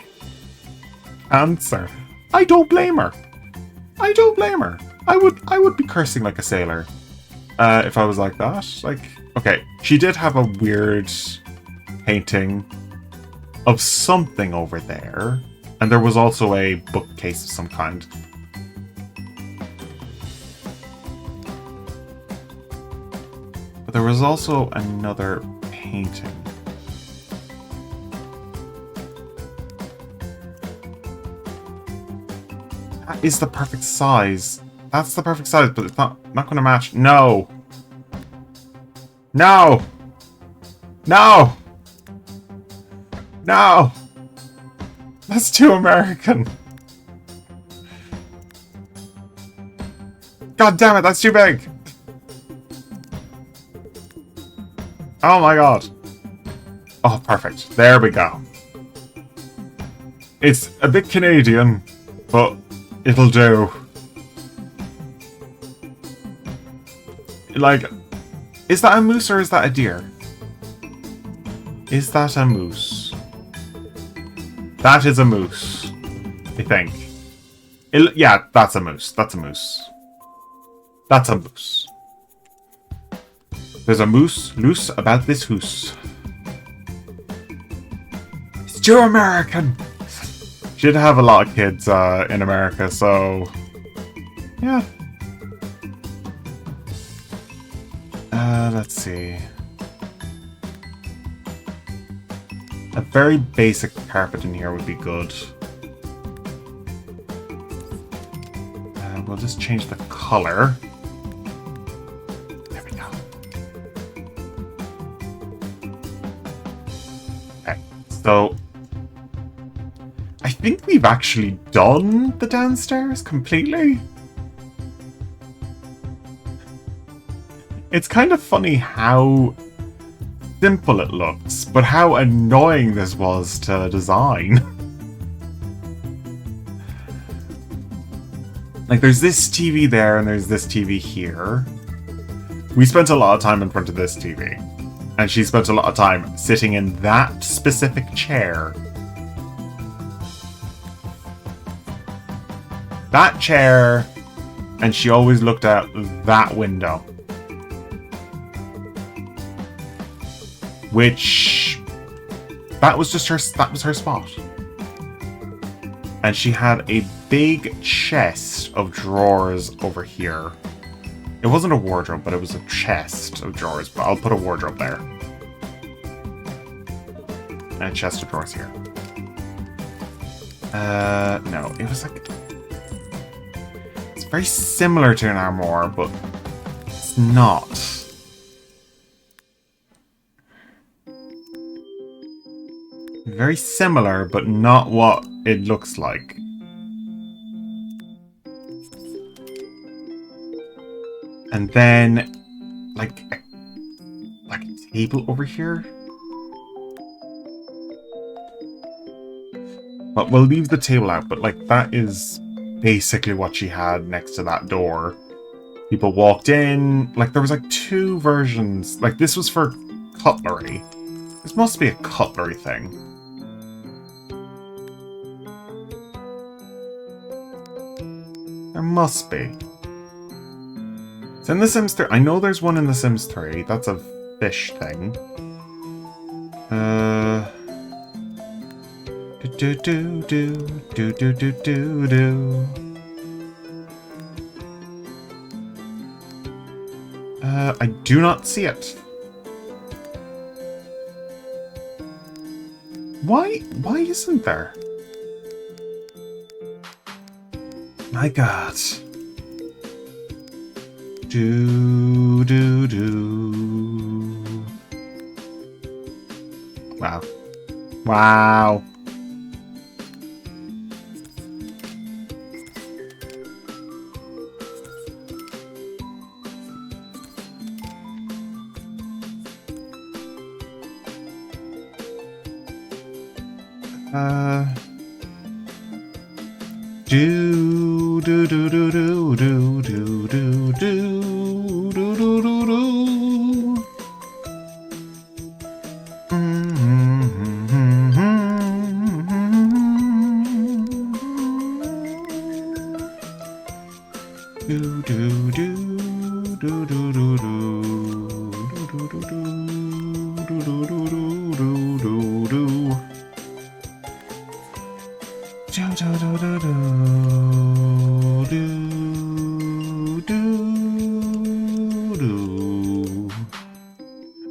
cancer, I don't blame her. I don't blame her. I would be cursing like a sailor if I was like that. Like, okay, she did have a weird painting of something over there, and there was also a bookcase of some kind. But there was also another painting. That is the perfect size. That's the perfect size, but it's not going to match. No! No! No! No! That's too American. God damn it, that's too big! Oh my god. Oh, perfect. There we go. It's a bit Canadian, but it'll do. Like, is that a moose or is that a deer? Is that a moose? That is a moose, I think. Yeah, that's a moose. That's a moose. That's a moose. There's a moose loose about this hoose. It's too American! She did have a lot of kids in America, so... yeah. Let's see. A very basic carpet in here would be good. We'll just change the color. There we go. Okay, so I think we've actually done the downstairs completely. It's kind of funny how simple it looks, but how annoying this was to design. Like, there's this TV there, and there's this TV here. We spent a lot of time in front of this TV. And she spent a lot of time sitting in that specific chair. That chair, and she always looked out that window. Which, that was just her, that was her spot. And she had a big chest of drawers over here. It wasn't a wardrobe, but it was a chest of drawers, but I'll put a wardrobe there. And a chest of drawers here. No, it was like... it's very similar to an armoire, but it's not. Very similar, but not what it looks like. And then, like a table over here. But we'll leave the table out, but like that is basically what she had next to that door. People walked in, like there was like 2 versions. Like this was for cutlery. This must be a cutlery thing. There must be. It's in The Sims 3. I know there's one in The Sims 3. That's a fish thing. Do do do do do do do do. I do not see it. Why isn't there? My God. Do do do. Wow. Wow. Do do do do do do do do do do do do do. Do do do do do do do do do do do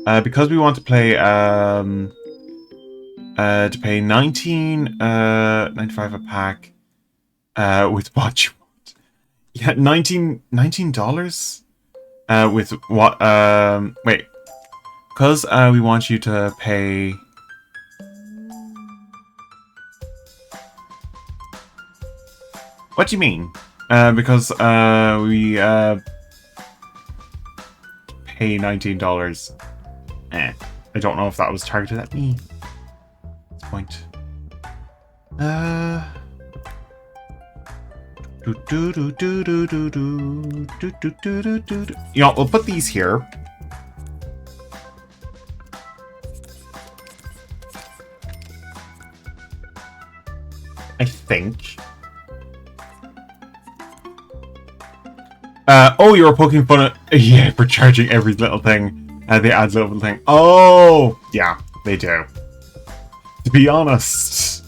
do. Because we want to play to pay 95 a pack with what you want. Yeah, $19 with what wait. Because we want you to pay. What do you mean? Because we pay $19. I don't know if that was targeted at me. That's the point. You know, we'll put these here. I think. Oh, you were poking fun at yeah for charging every little thing. They add little thing. Oh, yeah, they do. To be honest,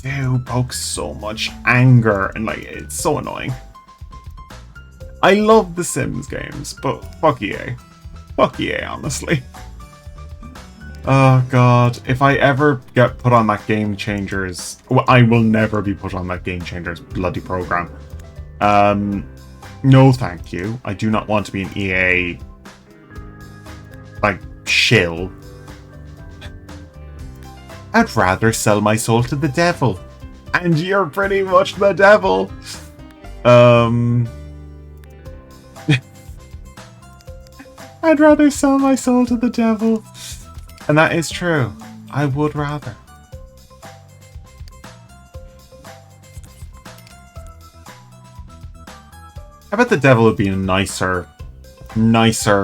they do poke so much anger and like it's so annoying. I love the Sims games, but fuck EA. Fuck EA, honestly. Oh god, if I ever get put on that Game Changers, well, I will never be put on that Game Changers bloody program. No, thank you. I do not want to be an EA like shill. I'd rather sell my soul to the devil, and you're pretty much the devil. I'd rather sell my soul to the devil. And that is true. I would rather. I bet the devil would be a nicer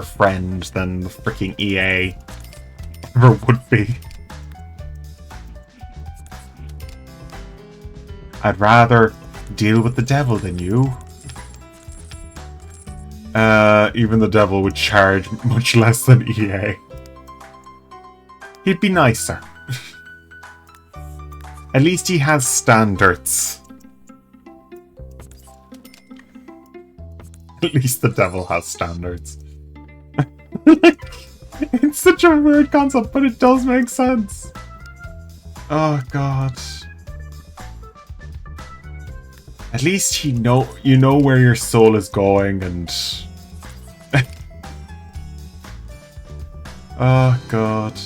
friend than the freaking EA ever would be. I'd rather deal with the devil than you. Even the devil would charge much less than EA. He'd be nicer. At least he has standards. At least the devil has standards. It's such a weird concept, but it does make sense. Oh god. At least you know where your soul is going and oh god.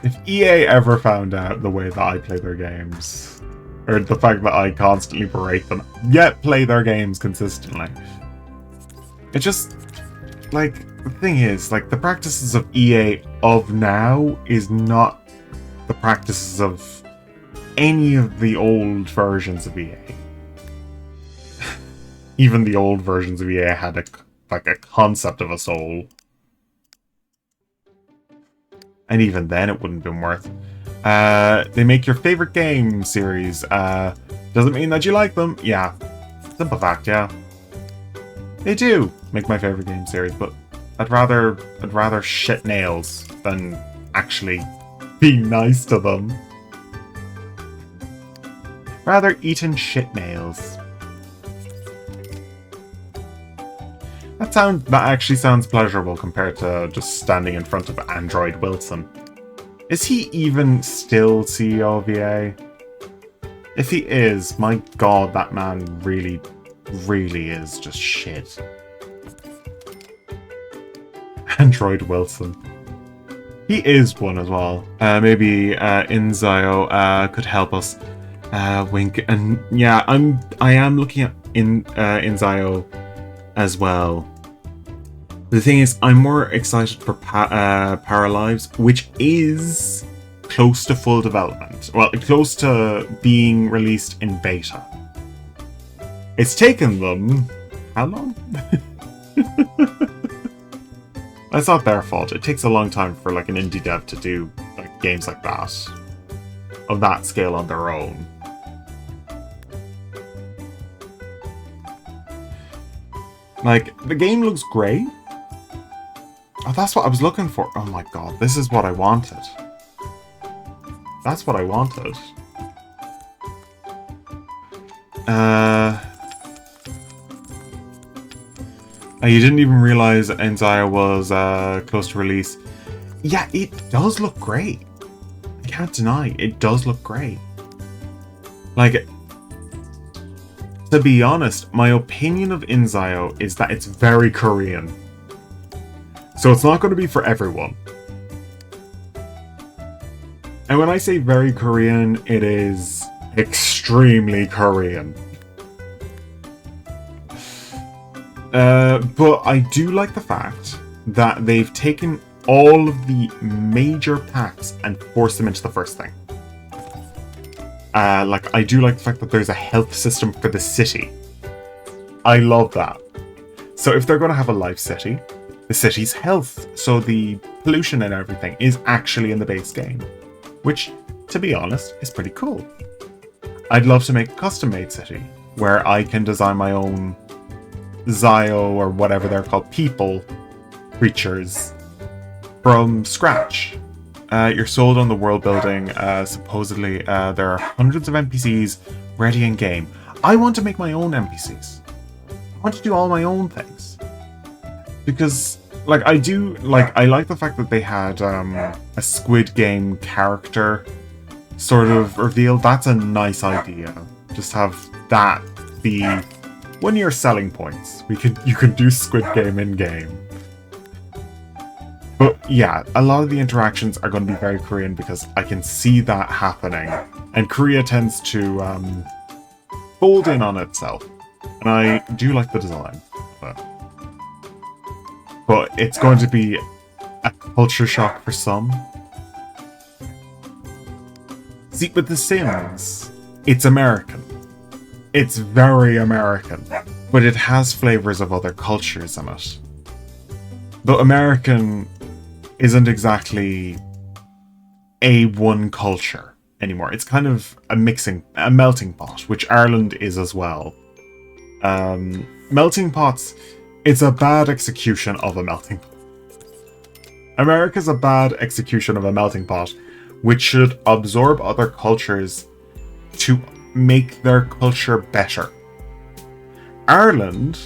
If EA ever found out the way that I play their games, or the fact that I constantly berate them, yet play their games consistently, it just, like, the thing is, like, the practices of EA of now is not the practices of any of the old versions of EA. Even the old versions of EA had a concept of a soul. And even then it wouldn't have been worth. They make your favorite game series. Doesn't mean that you like them. Yeah. Simple fact, yeah. They do make my favorite game series, but I'd rather shit nails than actually be nice to them. Rather eating shit nails. That actually sounds pleasurable compared to just standing in front of Android Wilson. Is he even still CEO of EA? If he is, my god, that man really, really is just shit. Android Wilson. He is one as well. Maybe Inzio could help us. Wink. And yeah, I am looking at Inzio as well. The thing is, I'm more excited for Paralives, which is close to full development. Well, close to being released in beta. It's taken them... how long? It's not their fault. It takes a long time for like an indie dev to do like games like that. Of that scale on their own. Like, the game looks great. Oh, that's what I was looking for. Oh my god, this is what I wanted. That's what I wanted. You didn't even realize Enzia was close to release. Yeah, it does look great. I can't deny, it does look great. Like, to be honest, my opinion of Inzio is that it's very Korean. So it's not going to be for everyone. And when I say very Korean, it is extremely Korean. But I do like the fact that they've taken all of the major packs and forced them into the first thing. Like, I do like the fact that there's a health system for the city. I love that. So if they're going to have a life city, the city's health, so the pollution and everything, is actually in the base game. Which, to be honest, is pretty cool. I'd love to make a custom-made city, where I can design my own Zio, or whatever they're called, people, creatures, from scratch. You're sold on the world building. Supposedly, there are hundreds of NPCs ready in game. I want to make my own NPCs. I want to do all my own things. Because, like, I like the fact that they had a Squid Game character sort of revealed. That's a nice idea. Just have that be one of your selling points. You can do Squid Game in game. But yeah, a lot of the interactions are going to be very Korean because I can see that happening. And Korea tends to fold in on itself. And I do like the design. But it's going to be a culture shock for some. See, with The Sims, it's American. It's very American. But it has flavors of other cultures in it. But American isn't exactly a one culture anymore. It's kind of a melting pot, which Ireland is as well. Melting pots, it's a bad execution of a melting pot. America's a bad execution of a melting pot, which should absorb other cultures to make their culture better. Ireland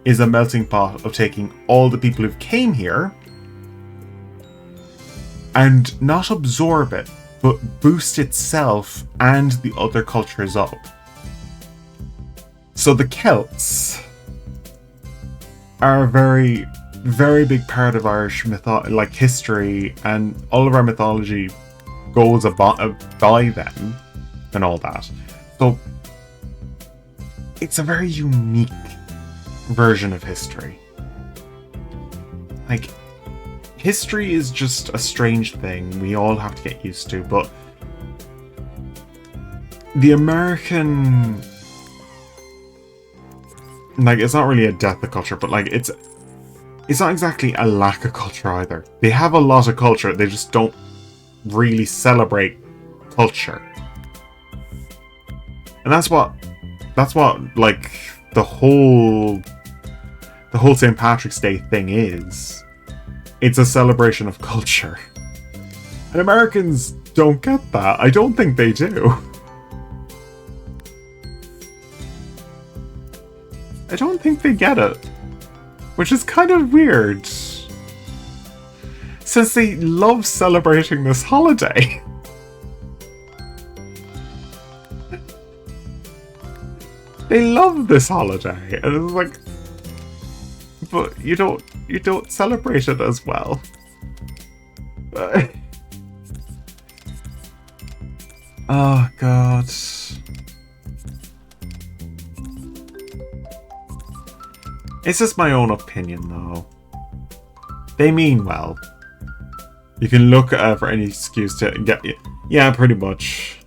is a melting pot of taking all the people who came here and not absorb it, but boost itself and the other cultures up. So the Celts are a very, very big part of Irish history, and all of our mythology goes by them and all that. So it's a very unique version of history. Like, history is just a strange thing we all have to get used to, but the American, like, it's not really a death of culture, but like it's not exactly a lack of culture either. They have a lot of culture, they just don't really celebrate culture. And that's what like the whole St. Patrick's Day thing is. It's a celebration of culture. And Americans don't get that. I don't think they do. I don't think they get it. Which is kind of weird. Since they love celebrating this holiday. They love this holiday. And it's like, but you don't celebrate it as well. Oh god. It's just my own opinion though. They mean well. You can look for any excuse to get you. Yeah, pretty much.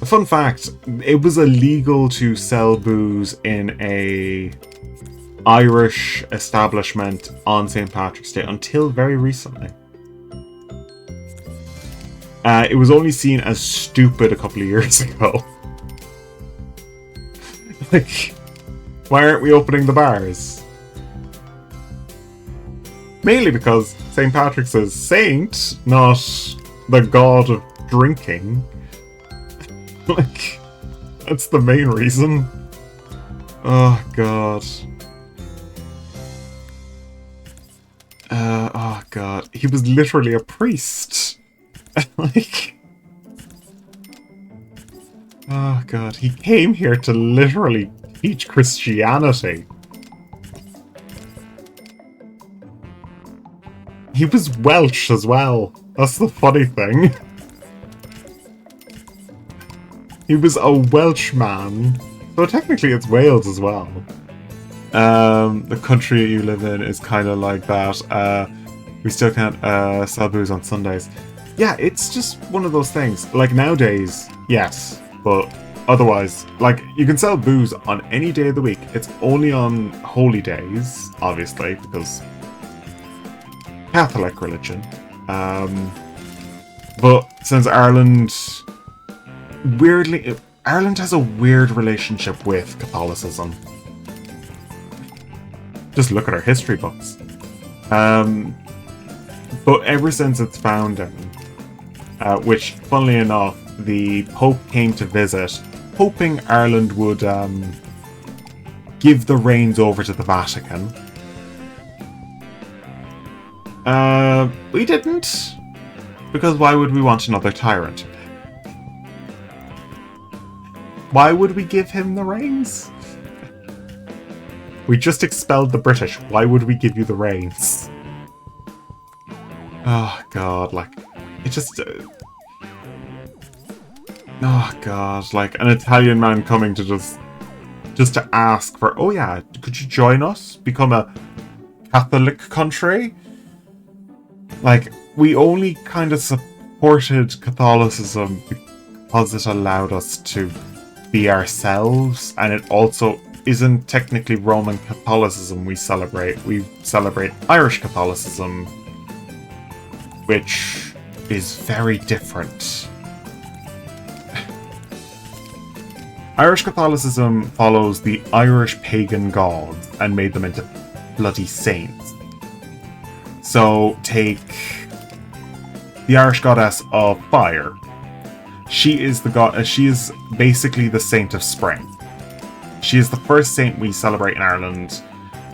A fun fact, it was illegal to sell booze in a Irish establishment on St. Patrick's Day until very recently. It was only seen as stupid a couple of years ago. Like, why aren't we opening the bars? Mainly because St. Patrick's is saint, not the god of drinking. Like, that's the main reason. Oh god. Oh god. He was literally a priest. Like, oh god. He came here to literally teach Christianity. He was Welsh as well. That's the funny thing. He was a Welshman. So technically it's Wales as well. The country you live in is kind of like that. We still can't sell booze on Sundays. Yeah, it's just one of those things. Like nowadays, yes. But otherwise, like, you can sell booze on any day of the week. It's only on holy days, obviously, because Catholic religion. But since Ireland... Weirdly, Ireland has a weird relationship with Catholicism. Just look at our history books. But ever since its founding, which, funnily enough, the Pope came to visit, hoping Ireland would give the reins over to the Vatican. We didn't, because why would we want another tyrant? Why would we give him the reins? We just expelled the British. Why would we give you the reins? Oh god, like, it just... oh god, like an Italian man coming to just to ask for, oh yeah, could you join us? Become a Catholic country? Like, we only kind of supported Catholicism because it allowed us to be ourselves, and it also isn't technically Roman Catholicism we celebrate. We celebrate Irish Catholicism, which is very different. Irish Catholicism follows the Irish pagan gods and made them into bloody saints. So take the Irish goddess of fire. She is she is basically the saint of spring. She is the first saint we celebrate in Ireland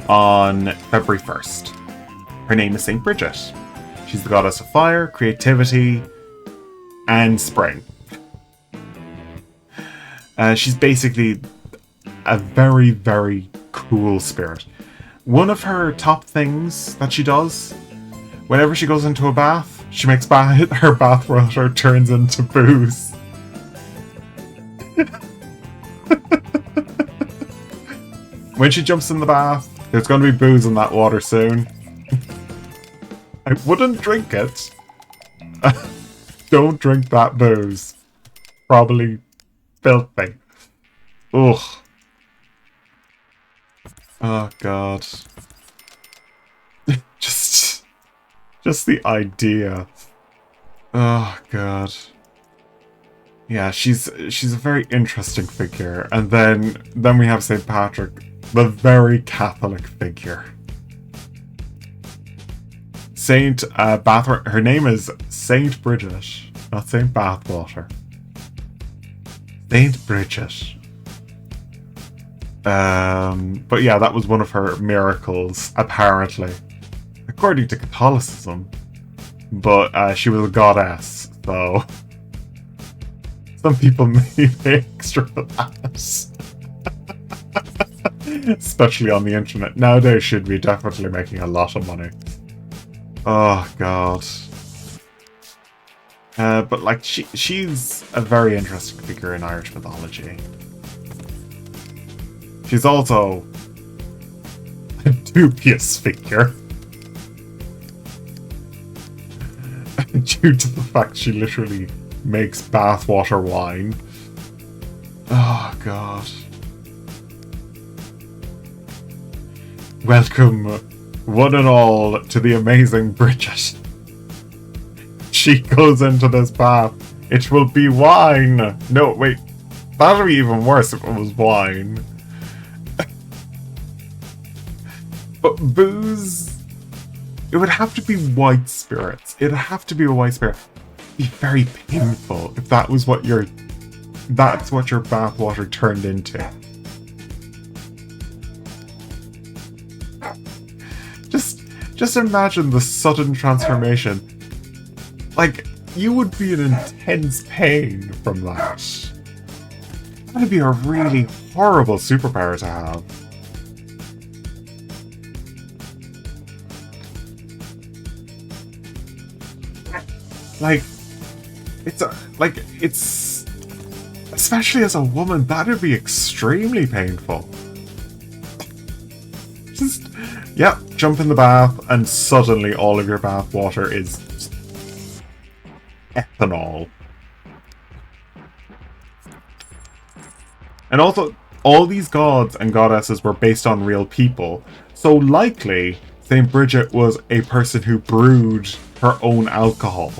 on February 1st. Her name is Saint Bridget. She's the goddess of fire, creativity, and spring. She's basically a very, very cool spirit. One of her top things that she does, whenever she goes into a bath, She makes her bathwater turns into booze. When she jumps in the bath, there's going to be booze in that water soon. I wouldn't drink it. Don't drink that booze. Probably filthy. Ugh. Oh god. just the idea. Oh god. Yeah, she's a very interesting figure. And then we have St. Patrick, the very Catholic figure. Saint Bathwater. Her name is Saint Bridget, not Saint Bathwater. Saint Bridget. But yeah, that was one of her miracles, apparently, according to Catholicism. But she was a goddess, so some people may pay extra for that. Especially on the internet. Nowadays, she'd be definitely making a lot of money. Oh god. But like she's a very interesting figure in Irish mythology. She's also a dubious figure. Due to the fact she literally makes bathwater wine. Oh god. Welcome, one and all, to the amazing Bridget. She goes into this bath. It will be wine. No, wait. That would be even worse if it was wine. But booze... It would have to be white spirits. It'd have to be a white spirit. It'd be very painful if that was what your... That's what your bathwater turned into. Just imagine the sudden transformation. Like, you would be in intense pain from that. That'd be a really horrible superpower to have. Like, it's especially as a woman, that'd be extremely painful. Just, yeah, jump in the bath and suddenly all of your bath water is ethanol. And also, all these gods and goddesses were based on real people, so likely St. Bridget was a person who brewed her own alcohol.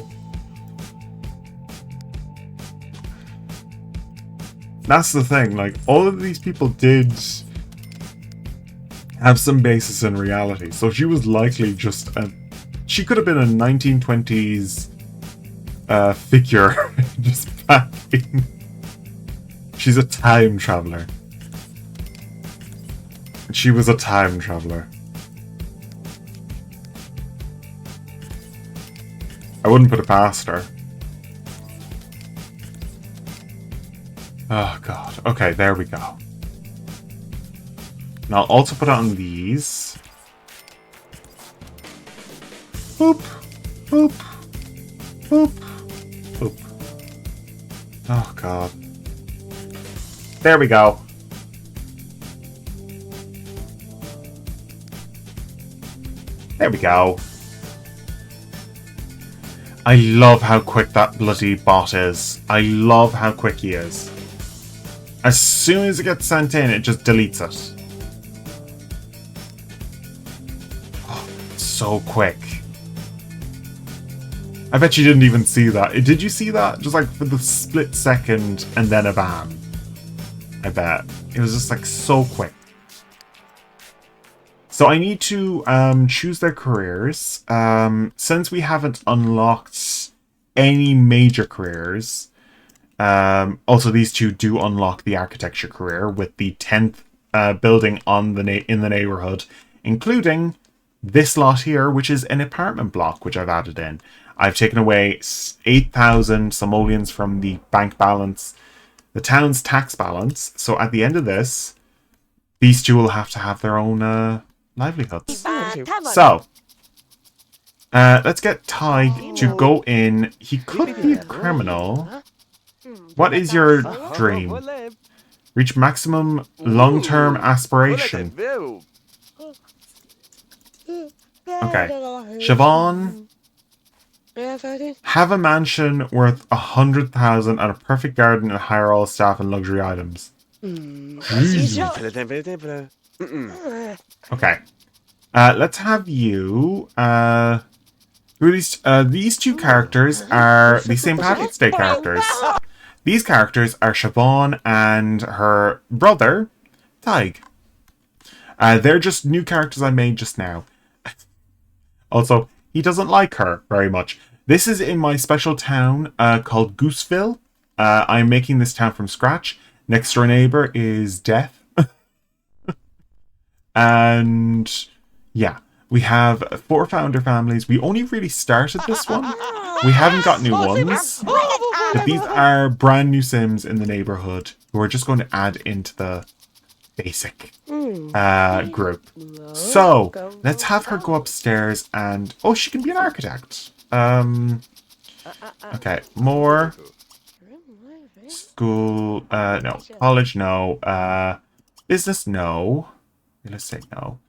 That's the thing, like, all of these people did have some basis in reality, so she was likely just she could have been a 1920s figure just back in. She's a time traveler. She was a time traveler. I wouldn't put it past her. Oh god. Okay, there we go. And I'll also put on these. Boop. Boop. Boop. Boop. Oh god. There we go. There we go. I love how quick that bloody bot is. I love how quick he is. As soon as it gets sent in, it just deletes it. Oh, so quick. I bet you didn't even see that. Did you see that? Just like for the split second and then a ban. I bet. It was just like so quick. So I need to choose their careers. Since we haven't unlocked any major careers, also these two do unlock the architecture career with the 10th building on in the neighborhood, including this lot here, which is an apartment block, which I've added in. I've taken away 8,000 simoleons from the bank balance, the town's tax balance. So at the end of this, these two will have to have their own livelihoods. So, Let's get Tig to go in. He could be a criminal. What is your dream? Reach maximum long-term aspiration. Okay. Siobhan, have a mansion worth 100,000 and a perfect garden and hire all staff and luxury items. Okay. Let's have you. Who are these two characters are the St. Patrick's Day characters. These characters are Siobhan and her brother, Tig. They're just new characters I made just now. Also, he doesn't like her very much. This is in my special town called Gooseville. I'm making this town from scratch. Next door neighbor is Death. And yeah, we have 4 founder families. We only really started this one. We haven't got new ones. But these are brand new Sims in the neighborhood who we're just going to add into the basic group. So let's have her go upstairs and she can be an architect. Okay, more school. No, college. No. Business. No. Let's say no.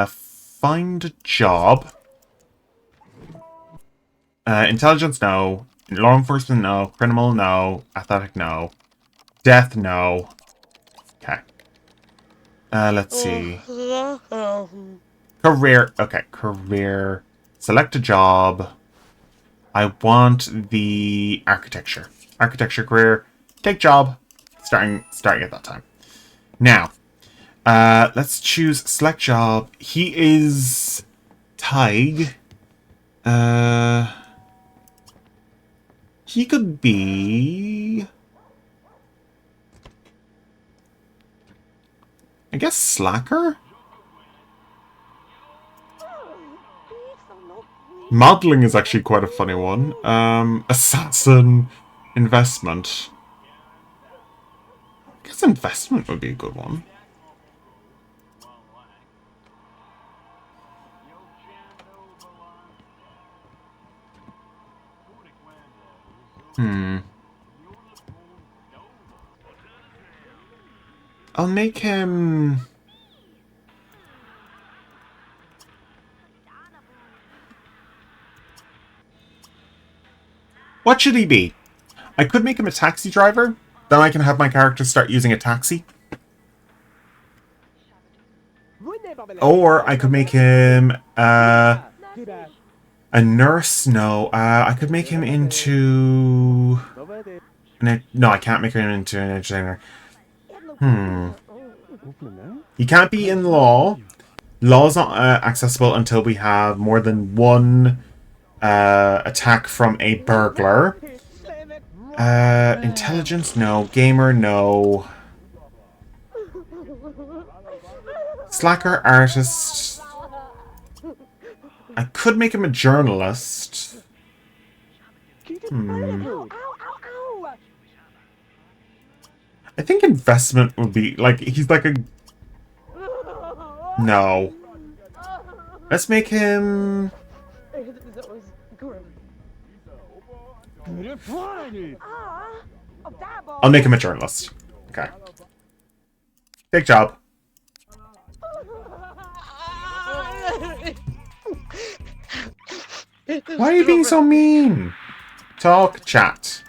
Find a job. Intelligence. No. Law enforcement. No. Criminal. No. Athletic. No. Death. No. Okay. Let's see. Career. Okay, career. Select a job. I want the architecture. Architecture career. Take job. Starting at that time. Now, let's choose select job. He is Tig. He could be, I guess, slacker? Modeling is actually quite a funny one. Assassin. Investment. I guess investment would be a good one. I'll make him... What should he be? I could make him a taxi driver. Then I can have my character start using a taxi. Or I could make him a nurse. No, I could make him into... No, I can't make him into an engineer. He can't be in law. Law's not accessible until we have more than one attack from a burglar. Intelligence, no. Gamer, no. Slacker, artist. I could make him a journalist. I think investment would be, like, he's like a... No. Let's make him... I'll make him a journalist. Okay. Take job. Why are you being so mean? Talk, chat.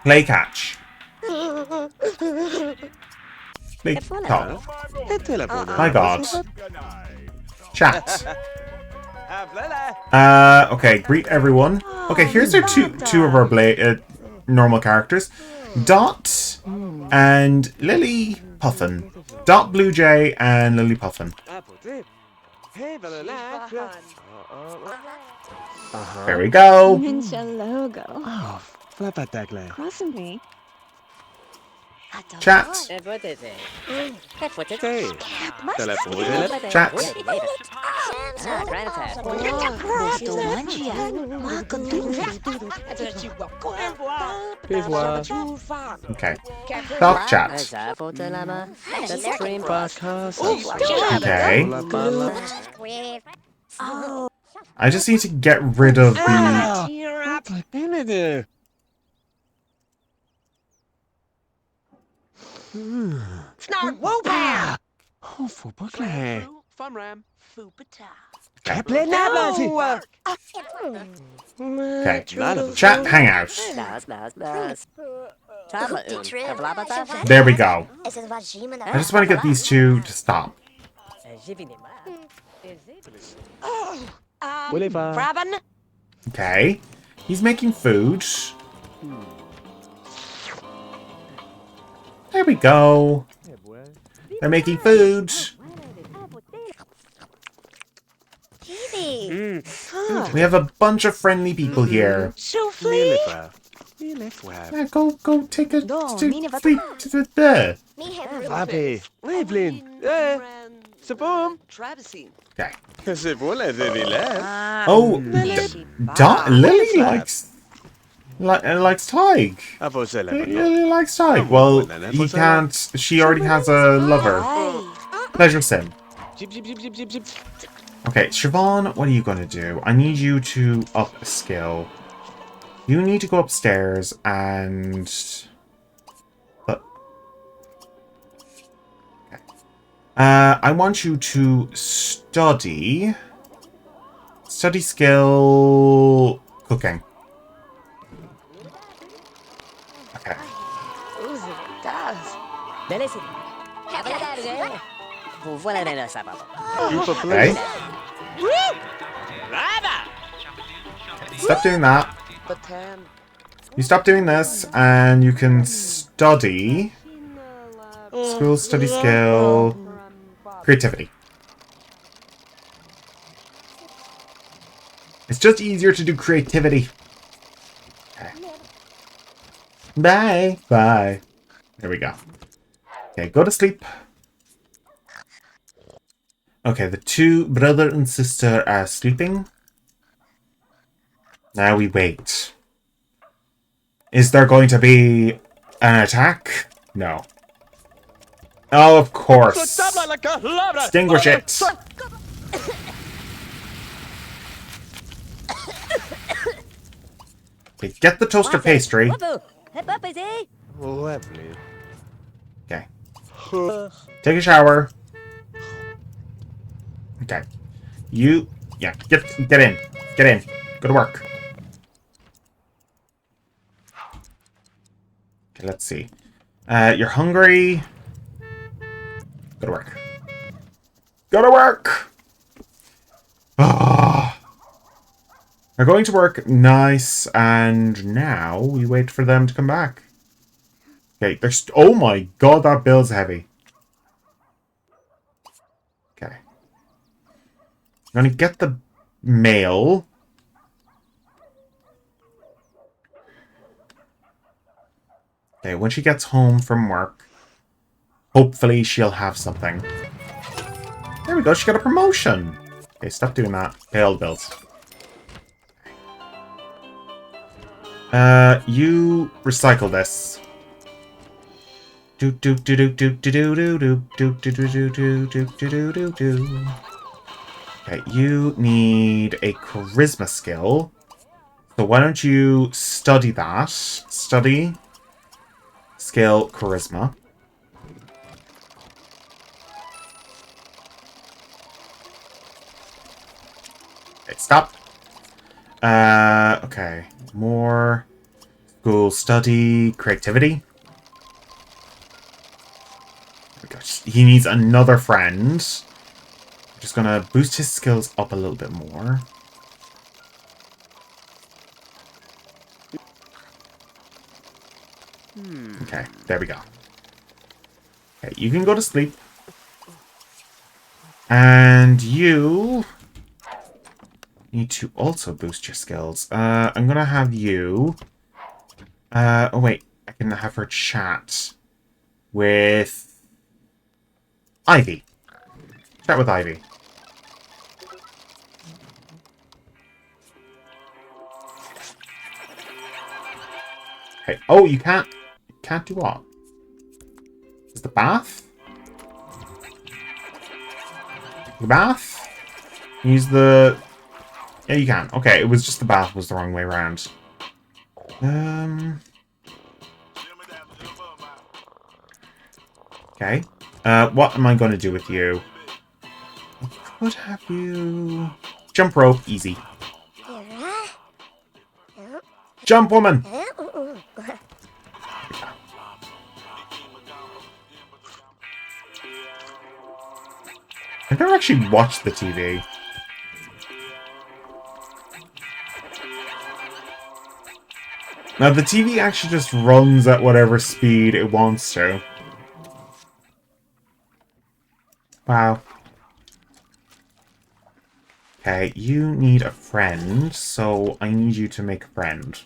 Play catch. Play talk. My god. Chat. Okay, greet everyone. Okay, here's our two of our normal characters. Dot and Lily Puffin. Dot Blue Jay and Lily Puffin. There we go. Chat. Chat. Okay. Talk chat. Okay. Oh, I just need to get rid of the... ah, cheer up. Vad är det? Snart whoopah. Åh, fotbollskläder. Fun ram. Foopata. Äpplen, näbblar. Okay. Trudle, Chat trudle. hangout. There we go. I just want to get these two to stop. Oliver. Robin. Okay. He's making food. There we go. They're making food. We have a bunch of friendly people here. Souffle. Yeah, go take a sleep to there. Vabbé. Evelyn. Så bom. Travisine. Okay. Se på lite lille. Oh, Lily likes Tig. Jag får sälja på det. Lily likes Tig. Well, he can't. She already has a lover. Pleasure Sim. Zip, zip, zip, zip, zip, zip. Okay, Siobhan, what are you gonna do? I need you to up a skill. You need to go upstairs and... Okay. I want you to study... Study skill... Cooking. Okay. Ooh, it does. Okay. Stop doing that. Batan. You stop doing this, and you can study... School, study skill... Creativity. It's just easier to do creativity. Okay. Bye. Bye. There we go. Okay, go to sleep. Okay, the two brother and sister are sleeping. Now we wait. Is there going to be an attack? No. Oh, of course. Extinguish it. Okay, get the toaster pastry. Åh, Evelyn. Okay. Take a shower. Okay. You... Yeah, get in. Get in. Go to work. Okay, let's see. You're hungry. Go to work. Go to work! Ah. They're going to work. Nice. And now we wait for them to come back. Okay, there's... Oh my god, that bill's heavy. Okay. I'm gonna get the mail. Okay, when she gets home from work, hopefully she'll have something. There we go, she got a promotion. Okay, stop doing that. Pay all the bills. You recycle this. Do do do do do do do do do do do do do do do do. Okay, you need a charisma skill. So why don't you study that? Study skill charisma. Okay, stop. Okay. More school study creativity. He needs another friend. I'm just gonna boost his skills up a little bit more. Okay, there we go. Okay, you can go to sleep. And you need to also boost your skills. I'm gonna have you... oh wait, I can have her chat with Ivy. Chat with Ivy. Okay. Oh, you can't do what? Is the bath? The bath? Use the... Yeah, you can. Okay, it was just the bath was the wrong way around. Okay. What am I going to do with you? I could have you... Jump rope, easy. Jump, woman! I've never actually watched the TV. Now, the TV actually just runs at whatever speed it wants to. Wow. Okay, you need a friend, so I need you to make a friend.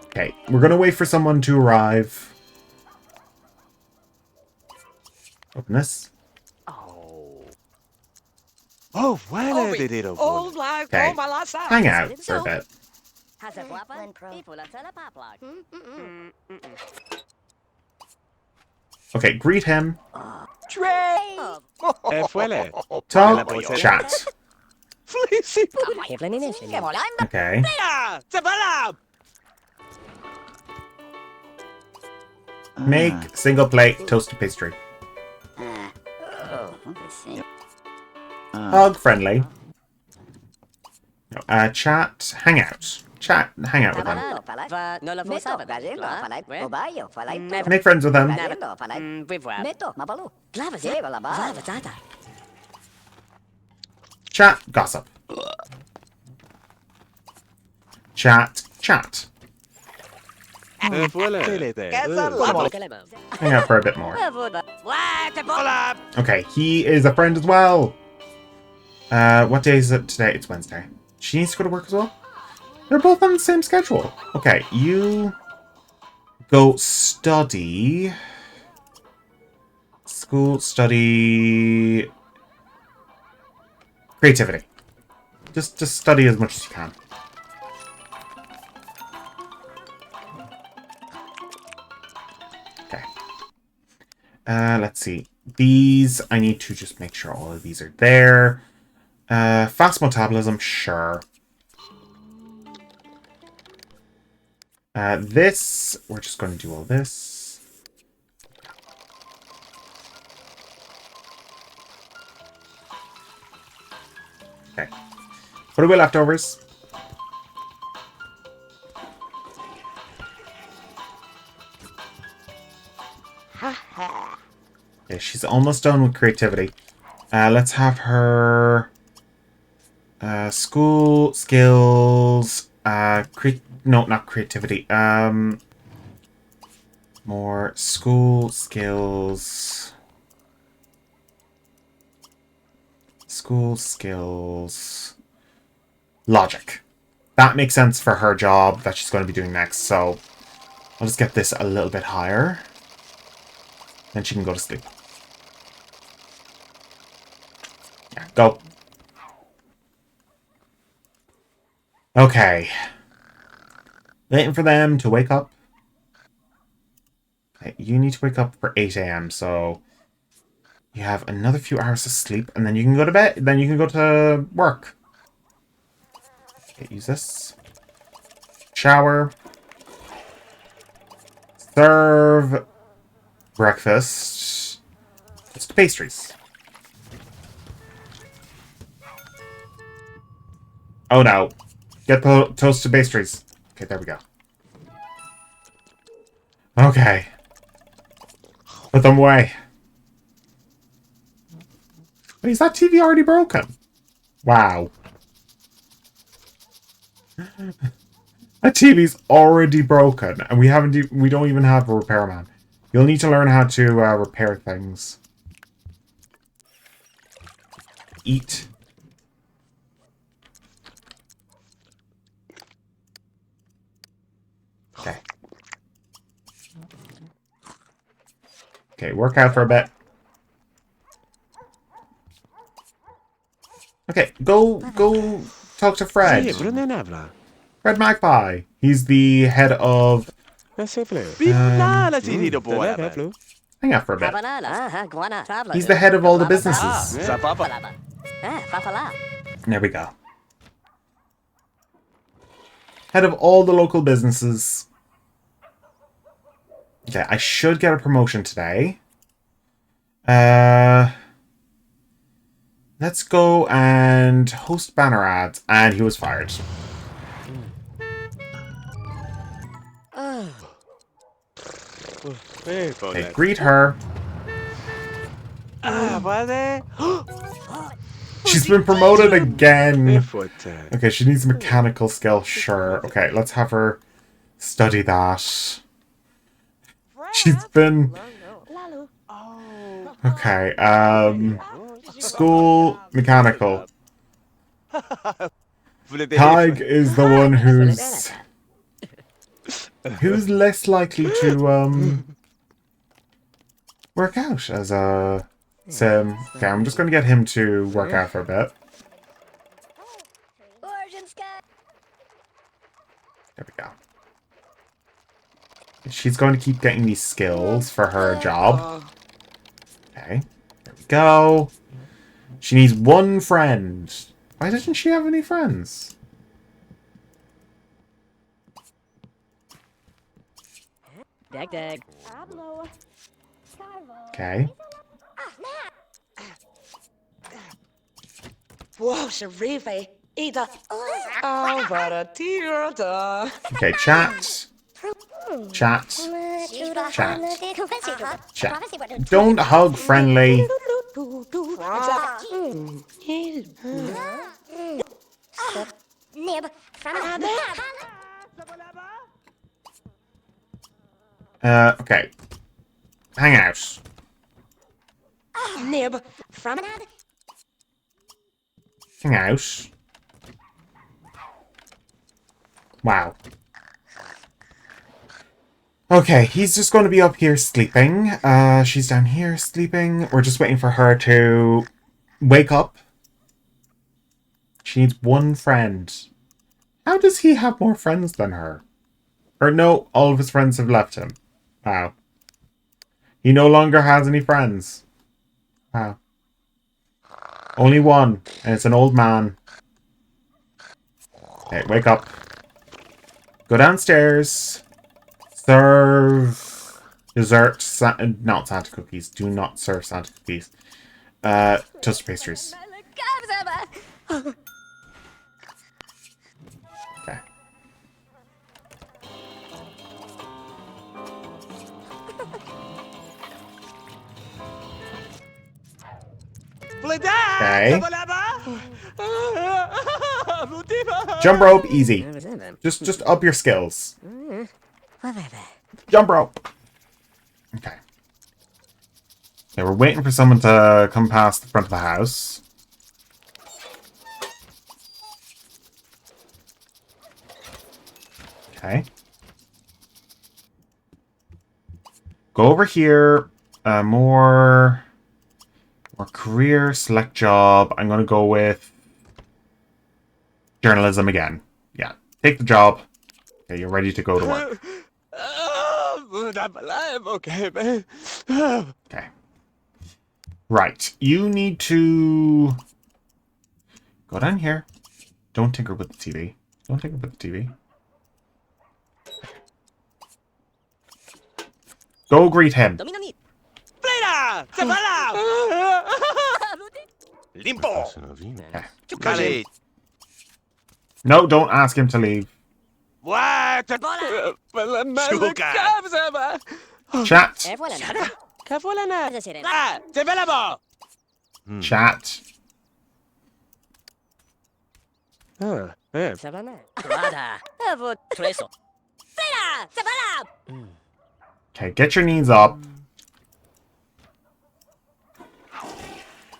Okay, we're gonna wait for someone to arrive. Open this. Oh, voilà des little boy. Old life, Okay, all my life. hang out for a bit. Okay, greet him. Trey! Voilà. Talk, chat. Okay. C'est pas là! Make single plate toasted pastry. Hug friendly. No, chat, hang out. Chat, hang out with them. Make friends with them. Chat, gossip. Chat, chat. Voilà. Hang out for a bit more. Okay, he is a friend as well. What day is it today? It's Wednesday. She needs to go to work as well? They're both on the same schedule. Okay, you go study. School, study... Creativity. Just study as much as you can. Okay. Let's see. These, I need to just make sure all of these are there. Fast metabolism, sure. This, we're just going to do all this. Okay. What are we leftovers? Okay, she's almost done with creativity. Let's have her... school, skills, no, not creativity. More school, skills. School, skills. Logic. That makes sense for her job that she's going to be doing next, so I'll just get this a little bit higher. Then she can go to sleep. Yeah, go. Okay. Waiting for them to wake up. Okay, you need to wake up for 8 a.m. So you have another few hours of sleep, and then you can go to bed. Then you can go to work. Okay, use this. Shower. Serve breakfast. Just pastries. Oh no. Get the toasted pastries. Okay, there we go. Okay. Put them away. Wait, is that TV already broken? Wow. That TV's already broken, and we don't even have a repairman. You'll need to learn how to repair things. Eat. Okay. Okay, work out for a bit. Okay, go talk to Fred. Fred Magpie. He's the head of... Là, c'est little boy. hang out for a bit. He's He's the head of all the businesses. Ah, Zapapa. There we go. Head of all the local businesses. Okay, I should get a promotion today. Let's go and host banner ads. And he was fired. Okay, greet her. Ah, vale. She's been promoted again. Forte. Okay, she needs mechanical skill. Sure. Okay, let's have her study that. She's been... Okay, school mechanical. Tig is the one who's less likely to work out as a sim. Okay, I'm just gonna get him to work out for a bit. There we go. She's going to keep getting these skills for her job. Okay, there we go. She needs one friend. Why doesn't she have any friends? Okay. Wow, Sharife. Ida. Oh, what a tear. Okay, chat. Chat. Chat. Chat. Don't hug, friendly. Okay. Hang out. Hang out. Wow. Okay, he's just going to be up here sleeping. She's down here sleeping. We're just waiting for her to wake up. She needs one friend. How does he have more friends than her? Or no, all of his friends have left him. Wow. He no longer has any friends. Wow. Only one, and it's an old man. Okay, wake up. Go downstairs. Serve dessert, not Santa cookies. Do not serve Santa cookies. Toaster pastries. Okay. Okay. Jump rope, easy. Just up your skills. Jump rope. Okay. Okay, we're waiting for someone to come past the front of the house. Okay. Go over here. More career, select job. I'm going to go with journalism again. Yeah, take the job. Okay, you're ready to go to work. I'm alive, okay, man. Okay. Right, you need to go down here. Don't tinker with the TV. Don't tinker with the TV. Go greet him. Limpo. Okay. Allez. No, don't ask him to leave. What? Chat. Chat. Okay, get your knees up.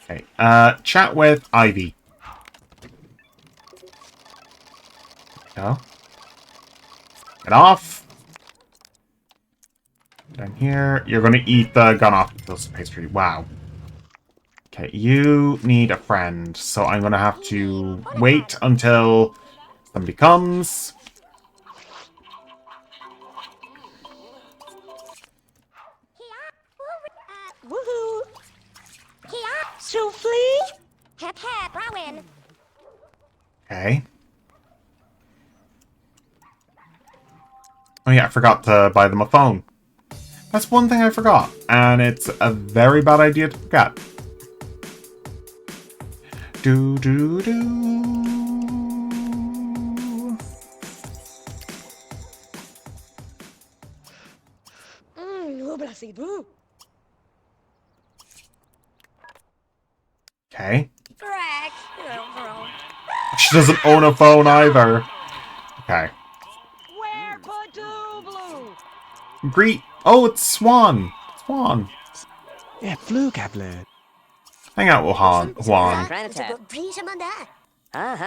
Okay, chat with Ivy. Go. Get off. Down here. You're going to eat the gun off toaster pastry. Wow. Okay, you need a friend. So I'm going to have to wait until somebody comes. Souffle? Hep hep, Rowan. Okay. Oh yeah, I forgot to buy them a phone. That's one thing I forgot, and it's a very bad idea to forget. Do do do. Obrasidu. Okay. Greg. She doesn't own a phone either. Okay. Where Padooblu? Greet. Oh, it's Swan. Swan. Ja, vloekablet. Hang out with Juan. Granite. Breeze amanda.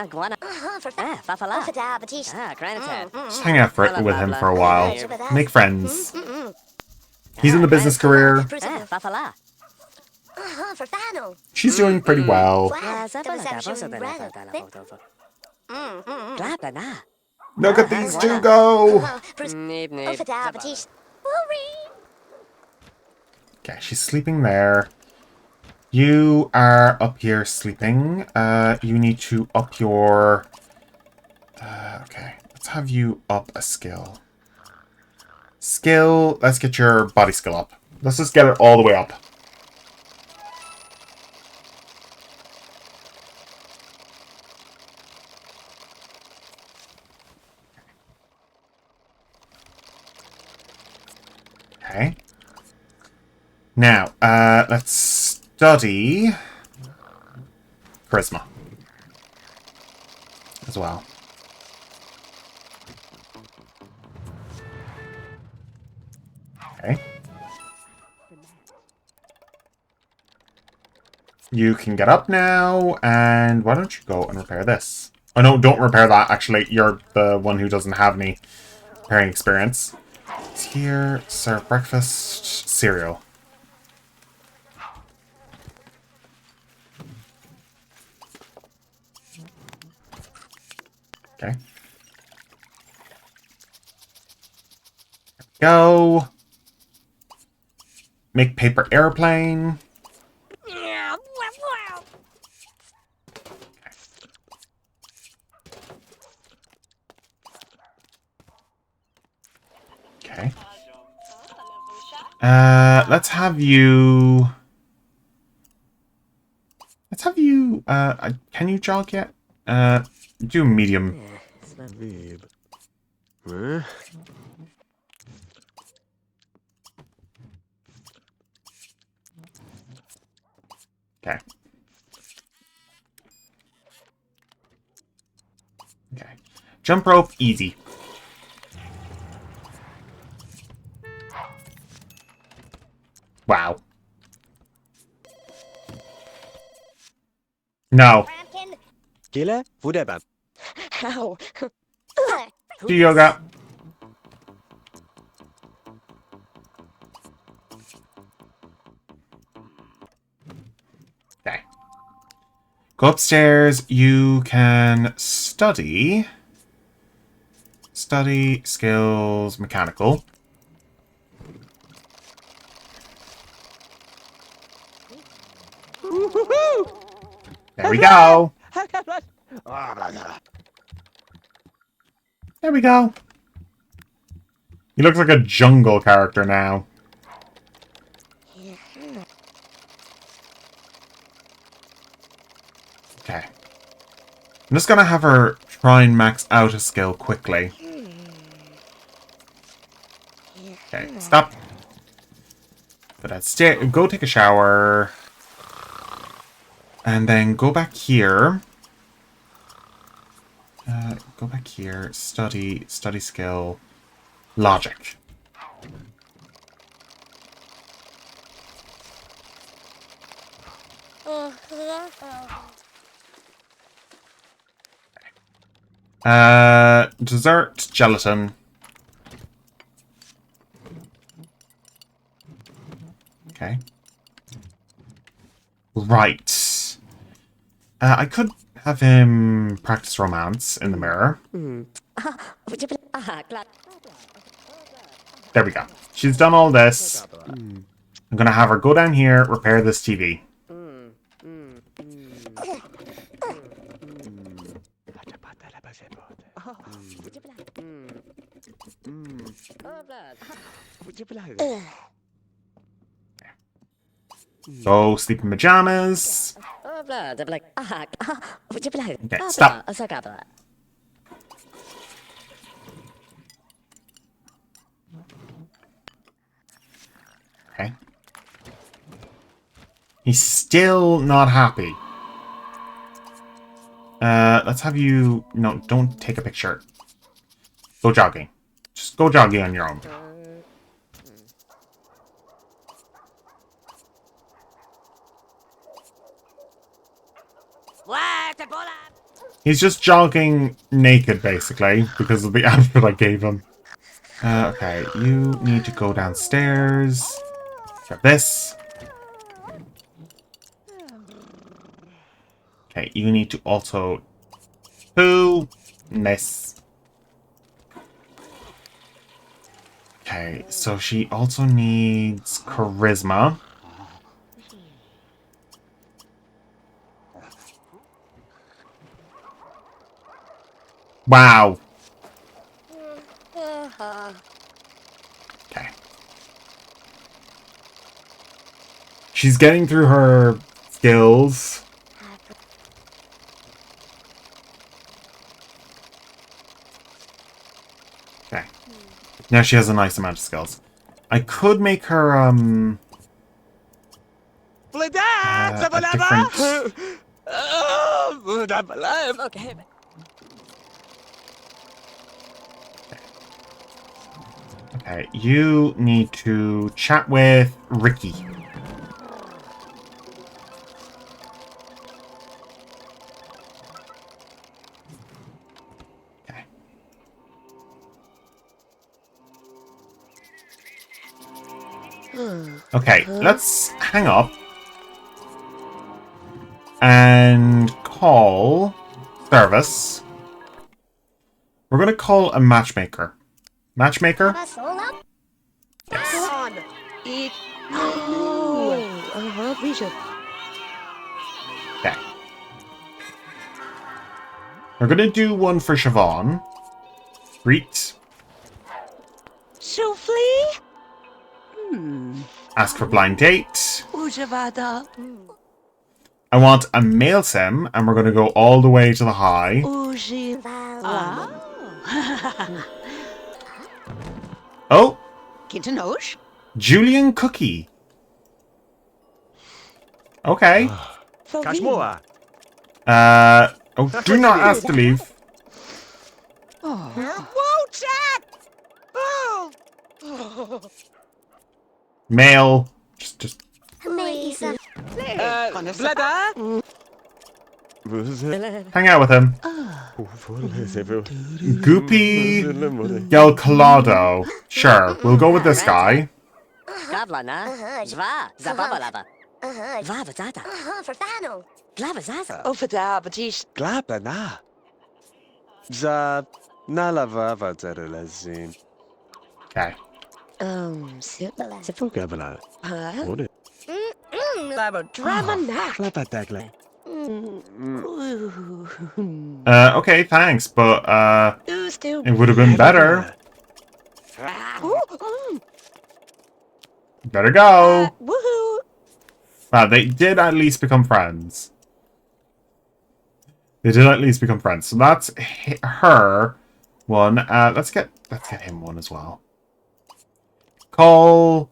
Guana. For Fafala. Fada Batiste. Granite. Just hang out with him for a while. Make friends. He's in the business career. Fafala. For Fano. She's doing pretty well. Look at these two go. Fada Batiste. Okay, she's sleeping there. You are up here sleeping. You need to up your... okay, let's have you up a skill. Skill, let's get your body skill up. Let's just get it all the way up. Okay. Now, let's study charisma as well. Okay. You can get up now, and why don't you go and repair this? Oh no, don't repair that, actually. You're the one who doesn't have any repairing experience. It's here, serve breakfast, cereal. Okay. Go. Make paper airplane. Okay. Let's have you... can you jog yet? Do medium. Vieb. Huh? Okay. Okay. Jump rope, easy. Wow. No. Killer, voederbam. How? Do yoga. Okay. Go upstairs. You can study. Study skills mechanical. There we go. There we go. He looks like a jungle character now. Okay. I'm just gonna have her try and max out a skill quickly. Okay, stop. But that's go take a shower. And then go back here. Go back here. Study skill. Logic. Dessert, gelatin. Okay. Right. I could have him practice romance in the mirror. There we go. She's done all this. I'm gonna have her go down here, repair this TV. Go sleep in pajamas. Okay, stop. Okay. He's still not happy. Let's have you... No, don't take a picture. Go jogging. Just go jogging on your own. He's just jogging naked, basically, because of the outfit I gave him. Okay, you need to go downstairs. Grab this. Okay, you need to also poo this. Okay, so she also needs charisma. Wow. Okay. She's getting through her skills. Okay. Now she has a nice amount of skills. I could make her, a different... Okay. Okay, you need to chat with Ricky. Okay. Okay, let's hang up and call service. We're going to call a matchmaker. Matchmaker? Yes. On. Eat. Oh. We should. Okay. We're going to do one for Siobhan. Greet. Souffle? Ask for blind date. Ujavada. I want a male sim, and we're going to go all the way to the high. Uji. Oh! Kintenoj? Julian Cookie. Okay. Kashmoa. Oh, do not ask to leave. Whoa, Jack! Oh! Male. Just. Amazing. Blada. Hang out with him. Goopy Gelcolado. Sure, we'll go with this guy. For Fano. Ovada, Batish. Glabana. Za nalavava terelazin. Okay. Fugabala. Huh? What? Drama knack. Clapatagla. Okay, thanks, but Ooh, still. it would have been better. Better go. Woohoo! Wow, they did at least become friends. They did at least become friends. So that's her one. Let's get him one as well. Call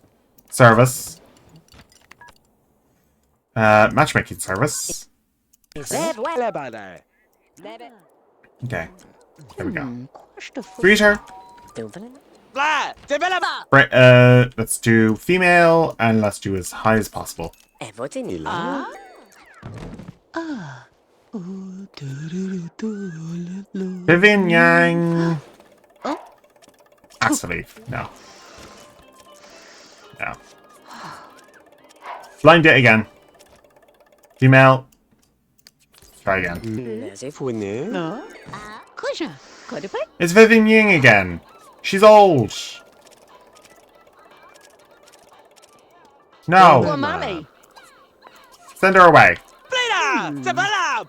service. Matchmaking service. Glabana. Okay. There we go. Greet her. Right, let's do female and let's do as high as possible. Vivian Yang. Ask to leave. No. No. Blind date again. Female. Try again. It's Vivian Yang again. She's old. No. Send her away. Zabalab!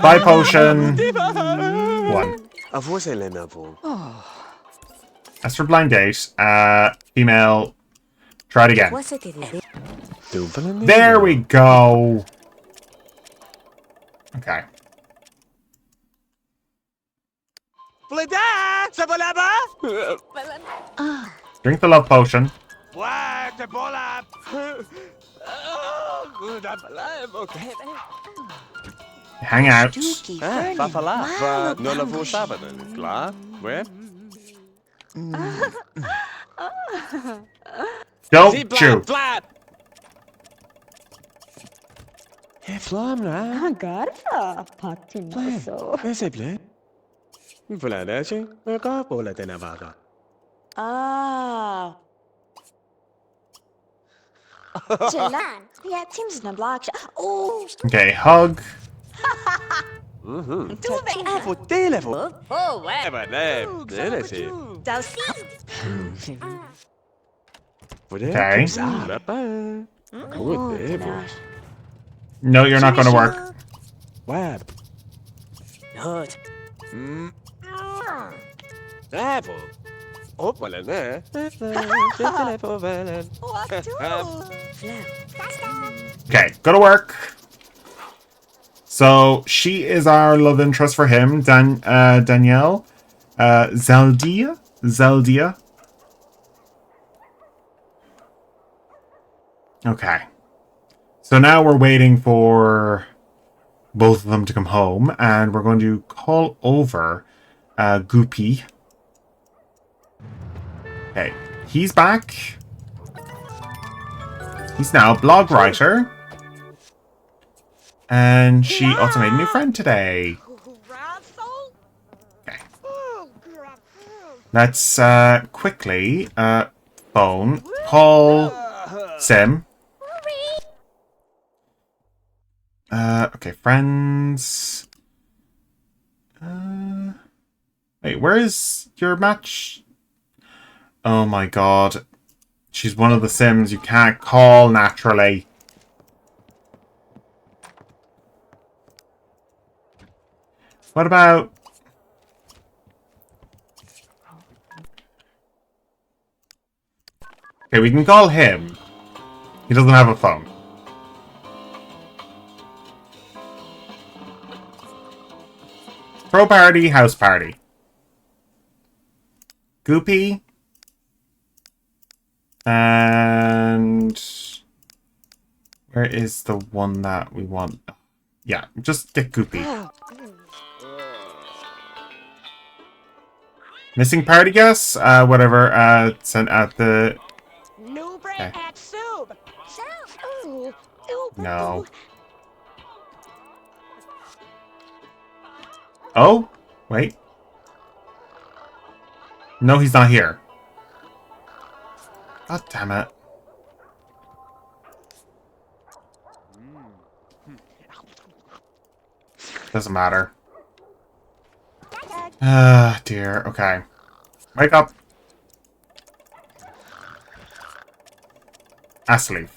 Buy potion. 1. A voice Elena vo. As for blind date, female, try it again. What's it in it? There we go. Okay. Fleda! Zabalaba! Drink the love potion. What? Zabalab! Good, I'm alive, okay. Hang out. Dookie Ah, Fernie. Fafala. Wow, Va non vo hungry. saben. Klaar? Where? Don't chew. Flap! Hey, Flamra. Garfa, patinoso. Where's it, play? Voilà, that's it. Go pour la tenavaga. Ah. Jalan. Yeah, it seems na black. Oh, Okay, hug. Voor telefoon. Oh, well. Maar nee, dat is het. that's Voor de Okay. Papa. Goed, hè, boys. No, you're not going to work. Waar? good. Bravo. Op, voilà, hè. Telefoon, voilà. Okay, go to work. So she is our love interest for him, Danielle. Zeldia? Zeldia? Okay. So now we're waiting for both of them to come home, and we're going to call over Goopy. Okay, he's back. He's now a blog writer. And she also made a new friend today. Okay. Let's quickly phone call Sim. Okay, friends. Wait, where is your match? Oh my god. She's one of the Sims you can't call naturally. What about... Okay, we can call him. He doesn't have a phone. Pro party, house party. Goopy. And... where is the one that we want? Yeah, just get Goopy. Missing party guests? Whatever, sent out the... New bread at soup! Ooh. No. Oh? Wait. No, he's not here. God damn it. Doesn't matter. Ah, dear. Okay. Wake up. Asleep.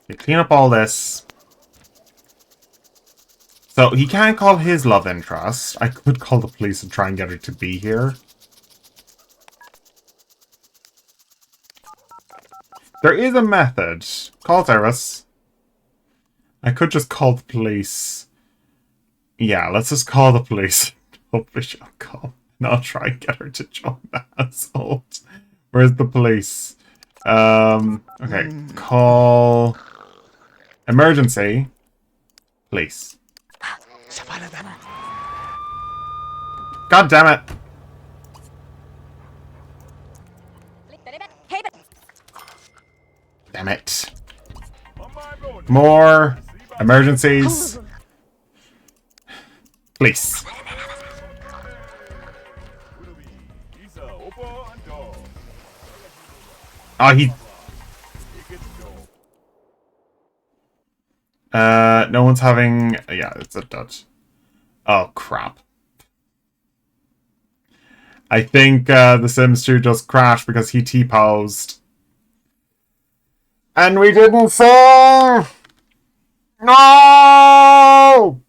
You clean up all this. So he can't call his love interest. I could call the police and try and get her to be here. There is a method. Call service. I could just call the police. Yeah, let's just call the police. Hopefully she'll come. And I'll try and get her to join the household. Where's the police? Okay. Call... emergency. Police. God damn it. Damn it. More emergencies. Police. Oh, he... no one's having... yeah, it's a dud. Oh, crap. I think The Sims 2 just crashed because he T-posed. And we didn't save! No!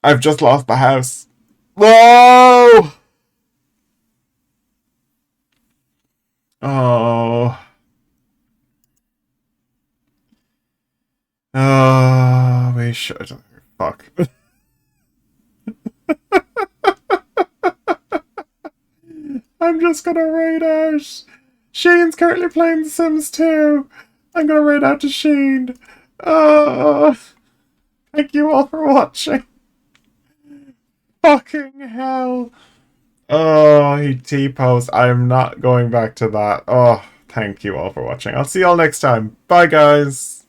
I've just lost the house. Whoa! Oh. Oh, we should. Fuck. I'm just gonna raid out. Shane's currently playing The Sims 2. I'm gonna raid out to Shane. Oh, thank you all for watching. Fucking hell. Oh, he T-posed. I'm not going back to that. Oh, thank you all for watching. I'll see you all next time. Bye, guys.